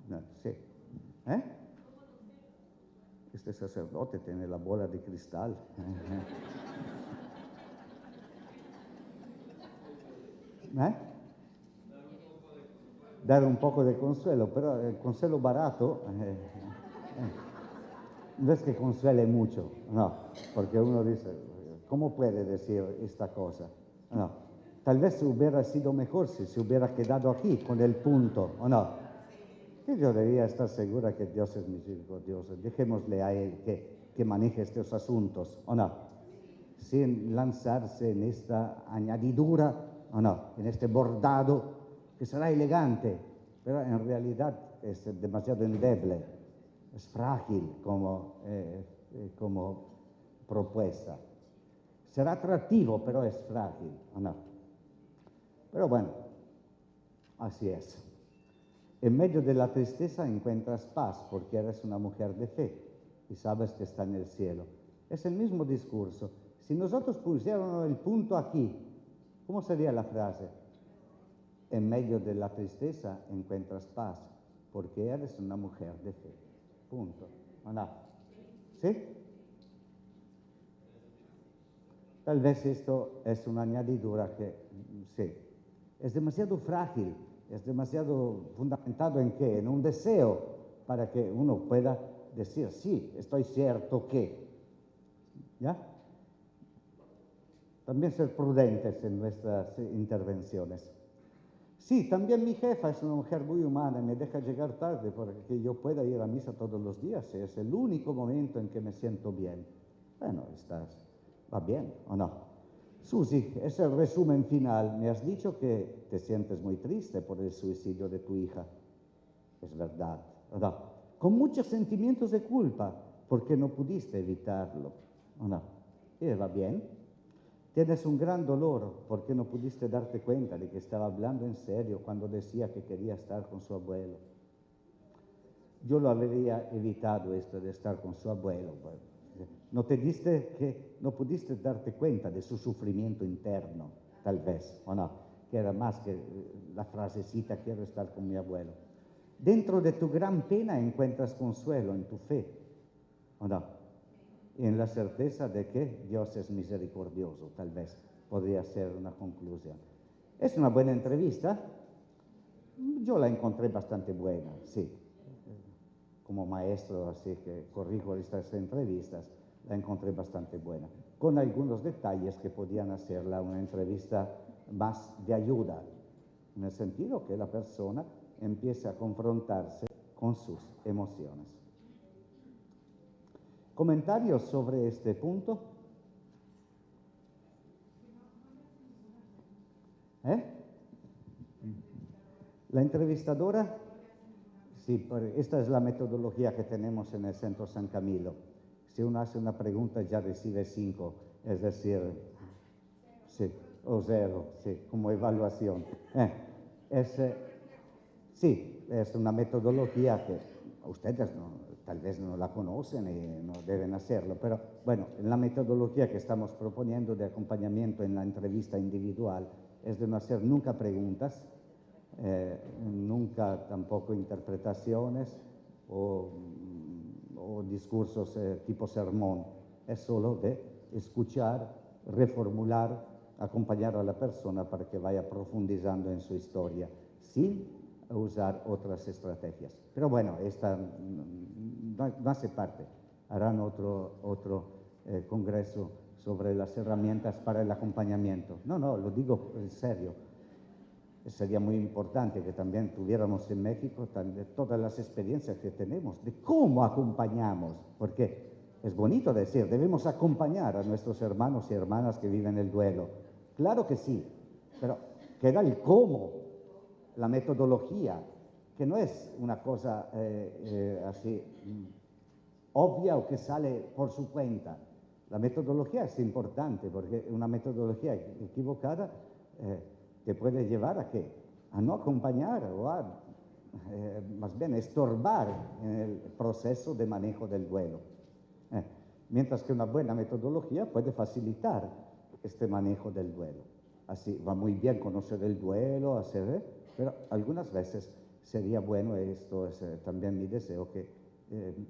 No, sí. Este sacerdote tiene la bola de cristal. Dar un poco de consuelo, pero el consuelo barato no es que consuele mucho, no, porque uno dice, ¿cómo puede decir esta cosa? No, tal vez hubiera sido mejor si se hubiera quedado aquí con el punto, ¿o no? Que yo debía estar segura que Dios es misericordioso. Dejémosle a Él que maneje estos asuntos, ¿o no? Sin lanzarse en esta añadidura, ¿o no? En este bordado que será elegante, pero en realidad es demasiado endeble, es frágil como propuesta. Será atractivo, pero es frágil, ¿o no? Pero bueno, así es. En medio de la tristeza encuentras paz porque eres una mujer de fe y sabes que está en el cielo. Es el mismo discurso. Si nosotros pusiéramos el punto aquí, ¿cómo sería la frase? En medio de la tristeza encuentras paz porque eres una mujer de fe. Punto. ¿O no? ¿Sí? Tal vez esto es una añadidura que, sí, es demasiado frágil. Es demasiado fundamentado en qué, en un deseo para que uno pueda decir, sí, estoy cierto que. ¿Ya? También ser prudentes en nuestras intervenciones. Sí, también mi jefa es una mujer muy humana y me deja llegar tarde para que yo pueda ir a misa todos los días. Es el único momento en que me siento bien. Bueno, va bien, ¿o no? Susi, es el resumen final. Me has dicho que te sientes muy triste por el suicidio de tu hija. Es verdad, ¿verdad? Con muchos sentimientos de culpa, porque no pudiste evitarlo, ¿o no? ¿Y va bien? Tienes un gran dolor porque no pudiste darte cuenta de que estaba hablando en serio cuando decía que quería estar con su abuelo. Yo lo habría evitado esto de estar con su abuelo. No pudiste darte cuenta de su sufrimiento interno, tal vez, ¿o no? Que era más que la frasecita, quiero estar con mi abuelo. Dentro de tu gran pena encuentras consuelo en tu fe, ¿o no? Y en la certeza de que Dios es misericordioso, tal vez podría ser una conclusión. Es una buena entrevista. Yo la encontré bastante buena, sí. Como maestro, así que corrijo estas entrevistas, la encontré bastante buena, con algunos detalles que podían hacerla una entrevista más de ayuda, en el sentido que la persona empiece a confrontarse con sus emociones. ¿Comentarios sobre este punto? La entrevistadora, sí, esta es la metodología que tenemos en el Centro San Camilo. Si uno hace una pregunta ya recibe 5, es decir, sí, o 0, sí, como evaluación. Sí, es una metodología que ustedes tal vez no la conocen y no deben hacerlo, pero bueno, en la metodología que estamos proponiendo de acompañamiento en la entrevista individual es de no hacer nunca preguntas, nunca tampoco interpretaciones o discursos tipo sermón. Es solo de escuchar, reformular, acompañar a la persona para que vaya profundizando en su historia, sin usar otras estrategias. Pero bueno, esta no hace parte. Harán otro congreso sobre las herramientas para el acompañamiento. No, lo digo en serio. Sería muy importante que también tuviéramos en México todas las experiencias que tenemos de cómo acompañamos, porque es bonito decir, debemos acompañar a nuestros hermanos y hermanas que viven el duelo. Claro que sí, pero queda el cómo, la metodología, que no es una cosa así obvia o que sale por su cuenta. La metodología es importante porque una metodología equivocada te puede llevar ¿a qué? A no acompañar o a más bien estorbar en el proceso de manejo del duelo. Mientras que una buena metodología puede facilitar este manejo del duelo. Así va muy bien conocer el duelo, pero algunas veces sería bueno, esto es también mi deseo, que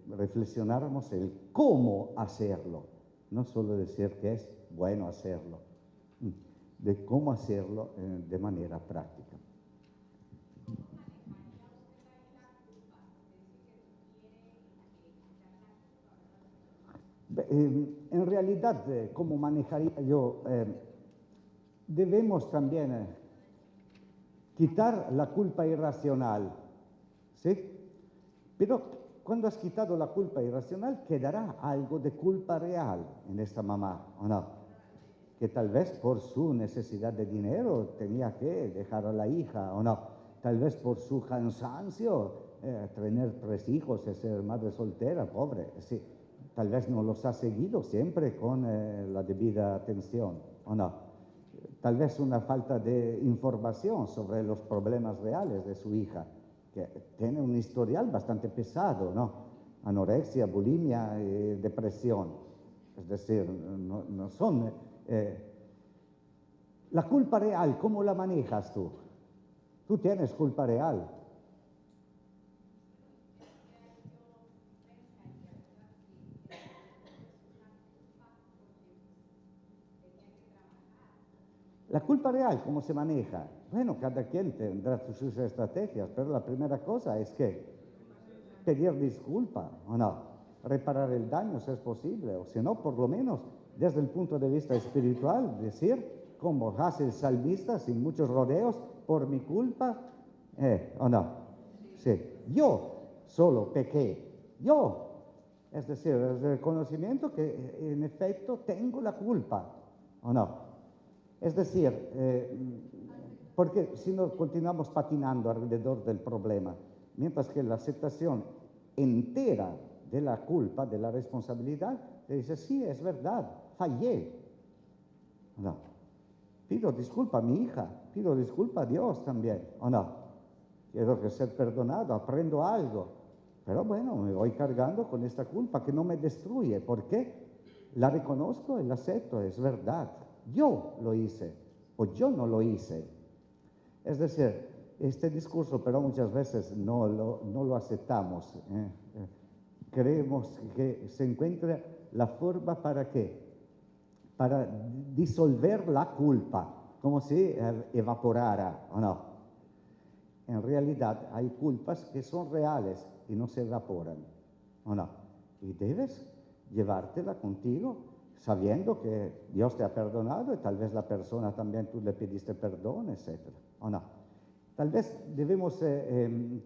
reflexionáramos el cómo hacerlo, no solo decir que es bueno hacerlo, de cómo hacerlo de manera práctica. En realidad, ¿cómo manejaría yo? Debemos también quitar la culpa irracional, ¿sí? Pero cuando has quitado la culpa irracional, quedará algo de culpa real en esta mamá, ¿o no? Que tal vez por su necesidad de dinero tenía que dejar a la hija, ¿o no? Tal vez por su cansancio, tener 3 hijos y ser madre soltera, pobre, sí. Tal vez no los ha seguido siempre con la debida atención, ¿o no? Tal vez una falta de información sobre los problemas reales de su hija, que tiene un historial bastante pesado, ¿no? Anorexia, bulimia, depresión. Es decir, no son... la culpa real, ¿cómo la manejas tú? Tú tienes culpa real. La culpa real, ¿cómo se maneja? Bueno, cada quien tendrá sus estrategias, pero la primera cosa es que pedir disculpa, ¿o no? Reparar el daño, si es posible, o si no, por lo menos, desde el punto de vista espiritual, decir, como hace el salmista, sin muchos rodeos, por mi culpa, ¿o no? Sí, yo solo pequé, yo. Es decir, el reconocimiento que en efecto tengo la culpa, ¿o no? Es decir, porque si no continuamos patinando alrededor del problema, mientras que la aceptación entera de la culpa, de la responsabilidad, te dice, sí, es verdad, fallé. No. Pido disculpa a mi hija, pido disculpa a Dios también, ¿o no? Quiero que ser perdonado, aprendo algo. Pero bueno, me voy cargando con esta culpa que no me destruye. ¿Por qué? La reconozco y la acepto, es verdad. Yo lo hice o yo no lo hice. Es decir, este discurso, pero muchas veces no lo aceptamos. Creemos que se encuentra la forma para qué, para disolver la culpa, como si evaporara, ¿o no? en realidad hay culpas que son reales y no se evaporan, ¿o no? Y debes llevártela contigo, sabiendo que Dios te ha perdonado y tal vez la persona también tú le pediste perdón, etc. ¿O no? Tal vez debemos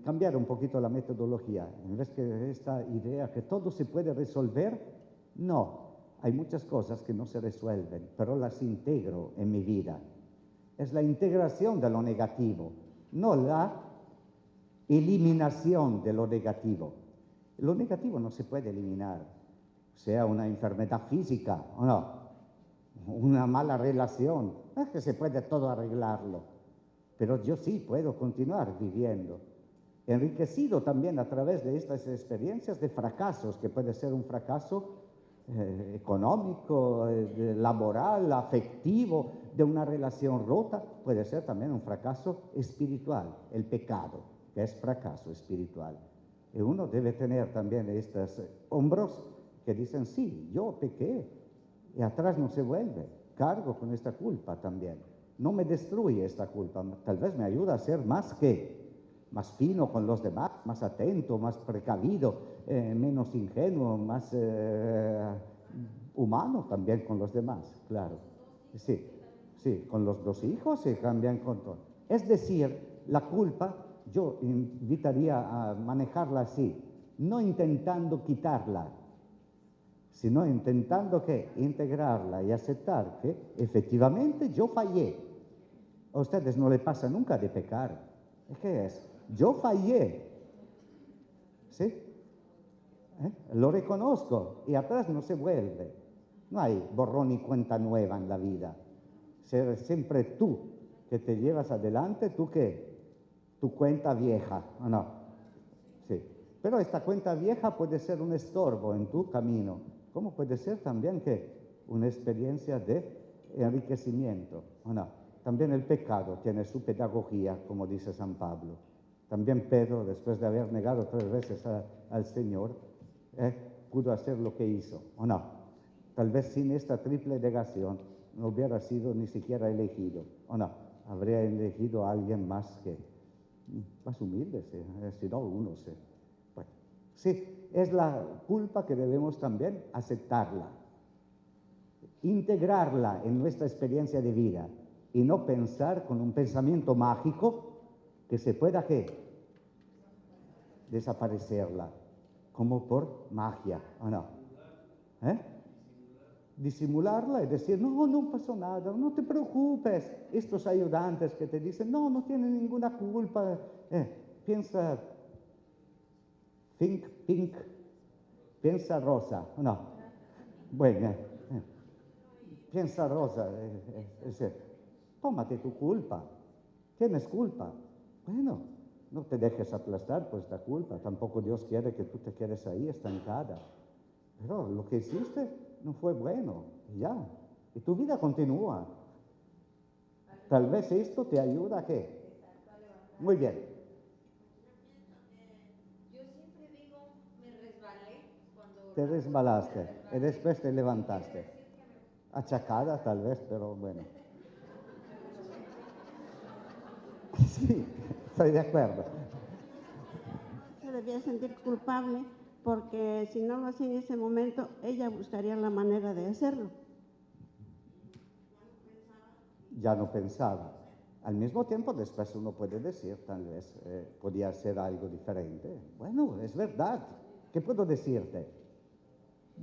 cambiar un poquito la metodología. En vez de esta idea que todo se puede resolver, no. Hay muchas cosas que no se resuelven, pero las integro en mi vida. Es la integración de lo negativo, no la eliminación de lo negativo. Lo negativo no se puede eliminar, sea una enfermedad física o no, una mala relación, no es que se puede todo arreglarlo, pero yo sí puedo continuar viviendo, enriquecido también a través de estas experiencias de fracasos, que puede ser un fracaso económico, laboral, afectivo, de una relación rota, puede ser también un fracaso espiritual, el pecado, que es fracaso espiritual. Y uno debe tener también estos hombros que dicen, sí, yo pequé, y atrás no se vuelve, cargo con esta culpa también. No me destruye esta culpa, tal vez me ayuda a ser más fino con los demás, más atento, más precavido, menos ingenuo, más humano también con los demás, claro. Sí, con los dos hijos y también con todo. Es decir, la culpa, yo invitaría a manejarla así, no intentando quitarla, sino intentando integrarla y aceptar que efectivamente yo fallé. A ustedes no les pasa nunca de pecar. ¿Qué es? Yo fallé. ¿Sí? Lo reconozco y atrás no se vuelve. No hay borrón y cuenta nueva en la vida. Ser siempre tú que te llevas adelante, tú qué, tu cuenta vieja, ¿o no? Sí. Pero esta cuenta vieja puede ser un estorbo en tu camino, como puede ser también que una experiencia de enriquecimiento, ¿o no? También el pecado tiene su pedagogía, como dice San Pablo. También Pedro, después de haber negado 3 veces al Señor, pudo hacer lo que hizo, ¿o no? Tal vez sin esta triple negación no hubiera sido ni siquiera elegido, ¿o no? Habría elegido a alguien más humilde, si no uno. Bueno, sí, es la culpa que debemos también aceptarla, integrarla en nuestra experiencia de vida y no pensar con un pensamiento mágico que se pueda desaparecerla, como por magia, ¿o no? Disimularla y decir, no pasó nada, no te preocupes. Estos ayudantes que te dicen, no tienen ninguna culpa. Piensa pink, piensa rosa, no. Bueno, piensa rosa, tómate tu culpa, tienes culpa. Bueno, no te dejes aplastar por esta culpa, tampoco Dios quiere que tú te quedes ahí estancada. Pero lo que hiciste no fue bueno, ya. Y tu vida continúa. Tal vez esto te ayuda a qué. Muy bien. Yo siempre digo, me resbalé cuando... Te resbalaste y después te levantaste. Achacada tal vez, pero bueno. Sí, estoy de acuerdo. Se debía sentir culpable porque si no lo hacía en ese momento, ella buscaría la manera de hacerlo. Ya no pensaba. Al mismo tiempo, después uno puede decir, tal vez, podía ser algo diferente. Bueno, es verdad. ¿Qué puedo decirte?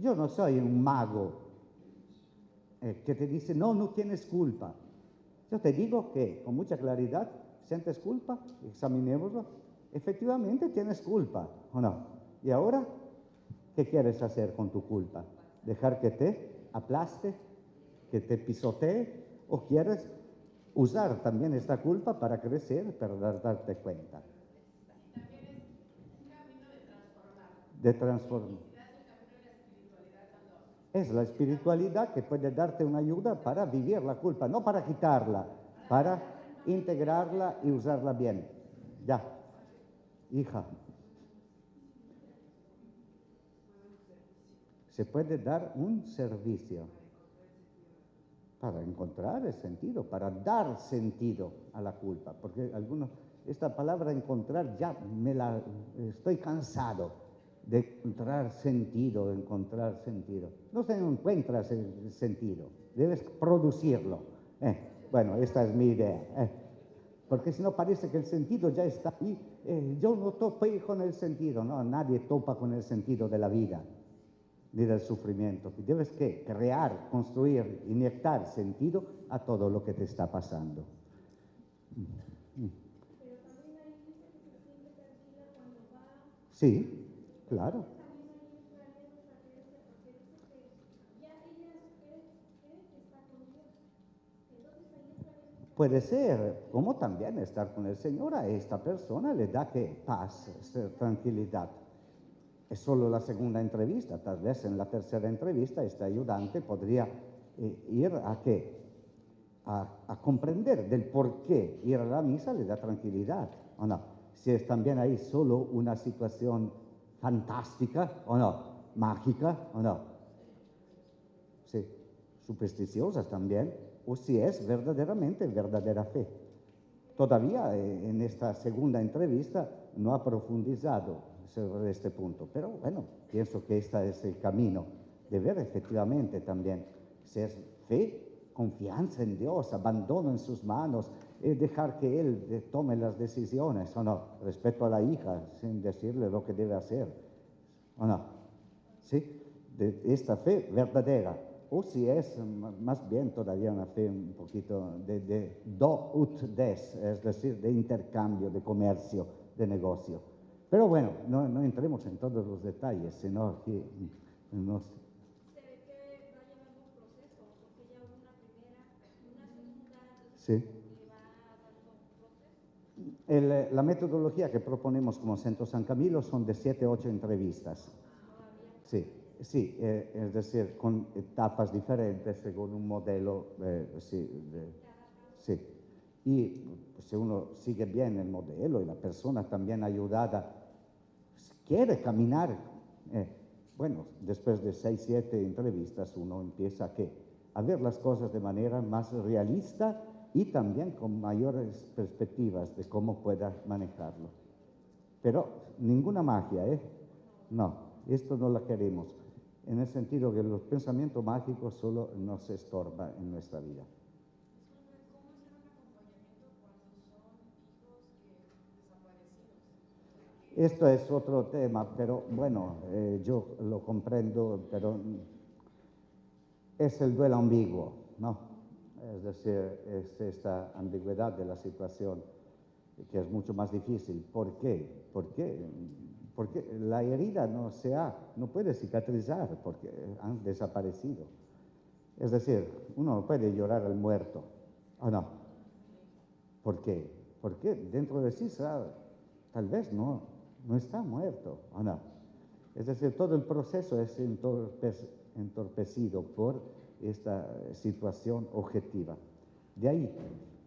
Yo no soy un mago que te dice, no tienes culpa. Yo te digo que, con mucha claridad, sientes culpa, examinémoslo. Efectivamente tienes culpa, ¿o no? Y ahora, ¿qué quieres hacer con tu culpa? ¿Dejar que te aplaste, que te pisotee? ¿O quieres usar también esta culpa para crecer, para darte cuenta? También es un camino de transformar. De transformar. Es la espiritualidad que puede darte una ayuda para vivir la culpa, no para quitarla, para integrarla y usarla bien. Ya, hija. Se puede dar un servicio para encontrar el sentido, para dar sentido a la culpa, porque algunos esta palabra encontrar ya estoy cansado de encontrar sentido, encontrar sentido. No se encuentras el sentido, debes producirlo. Bueno, esta es mi idea. Porque si no parece que el sentido ya está ahí. Yo no topé con el sentido, no, nadie topa con el sentido de la vida ni del sufrimiento. Debes crear, construir, inyectar sentido a todo lo que te está pasando. Pero también ahí dice que se siente tranquila cuando va. Sí, claro. También ahí entraría en esa creencia, porque dice que ya ella cree que está con Dios. Entonces ahí entraría en esa. Puede ser, como también estar con el Señor a esta persona le da paz, tranquilidad. Es solo la segunda entrevista, tal vez en la tercera entrevista este ayudante podría ir a comprender del por qué ir a la misa le da tranquilidad, ¿o no? Si es también ahí solo una situación fantástica, ¿o no? Mágica, ¿o no? Sí, supersticiosas también, o si es verdaderamente verdadera fe. Todavía en esta segunda entrevista no ha profundizado sobre este punto, pero bueno, pienso que este es el camino de ver efectivamente también si es fe, confianza en Dios, abandono en sus manos, dejar que Él tome las decisiones, o no, respecto a la hija, sin decirle lo que debe hacer, o no, ¿sí? De esta fe verdadera, o si es más bien todavía una fe un poquito de do ut des, es decir, de intercambio, de comercio, de negocio. Pero bueno, no entremos en todos los detalles, sino que nos... Se ve que va llevando un proceso, porque ya hubo una primera, una segunda, entonces Sí. le va dando un proceso. La metodología que proponemos como Centro San Camilo son de 7 a 8 entrevistas. Sí, sí, es decir, con etapas diferentes según un modelo, sí. Sí. Y pues, si uno sigue bien el modelo y la persona también ayudada quiere caminar, bueno, después de 6, 7 entrevistas uno empieza a ver las cosas de manera más realista y también con mayores perspectivas de cómo pueda manejarlo. Pero ninguna magia, ¿eh? No, esto no la queremos, en el sentido que los pensamientos mágicos solo nos estorban en nuestra vida. Esto es otro tema, pero bueno, yo lo comprendo, pero es el duelo ambiguo, ¿no? Es decir, es esta ambigüedad de la situación que es mucho más difícil. ¿Por qué? Porque la herida no puede cicatrizar porque han desaparecido. Es decir, uno no puede llorar al muerto, ¿o no? ¿Por qué? Porque dentro de sí tal vez no está muerto, ¿o no? Es decir, todo el proceso es entorpecido por esta situación objetiva. De ahí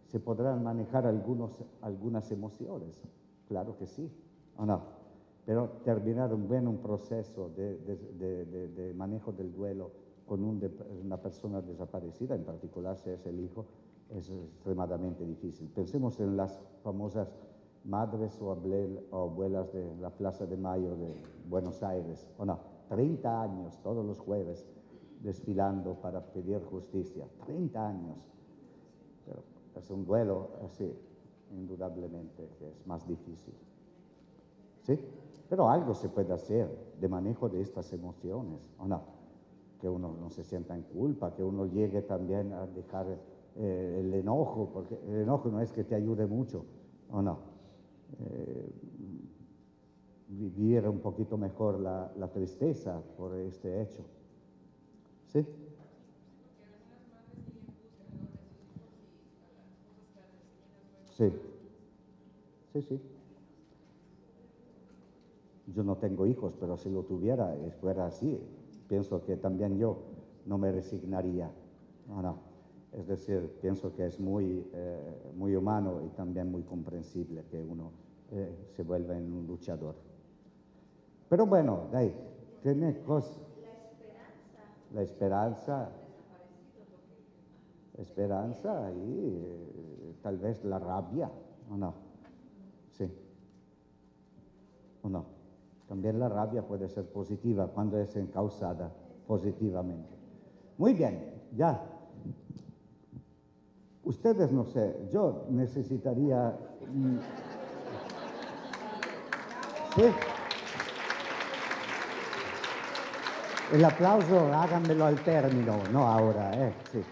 se podrán manejar algunas emociones, claro que sí, ¿o no? Pero terminar un proceso de manejo del duelo con una persona desaparecida, en particular si es el hijo, es extremadamente difícil. Pensemos en las famosas madres o abuelas de la Plaza de Mayo de Buenos Aires, ¿o no? 30 años, todos los jueves, desfilando para pedir justicia. 30 años. Pero es un duelo así, indudablemente, que es más difícil. ¿Sí? Pero algo se puede hacer de manejo de estas emociones, ¿o no? Que uno no se sienta en culpa, que uno llegue también a dejar el enojo, porque el enojo no es que te ayude mucho, ¿o no? Vivir un poquito mejor la tristeza por este hecho. ¿Sí? Sí. Sí, sí. Yo no tengo hijos, pero si lo tuviera, fuera así, pienso que también yo no me resignaría. No. Es decir, pienso que es muy humano y también muy comprensible que uno se vuelva en un luchador. Pero bueno, tiene cosas. La esperanza. Esperanza y tal vez la rabia, ¿o no? Sí. ¿O no? También la rabia puede ser positiva cuando es encauzada positivamente. Muy bien, ya. Ustedes no sé, yo necesitaría... ¿Sí? El aplauso háganmelo al término, no ahora, sí.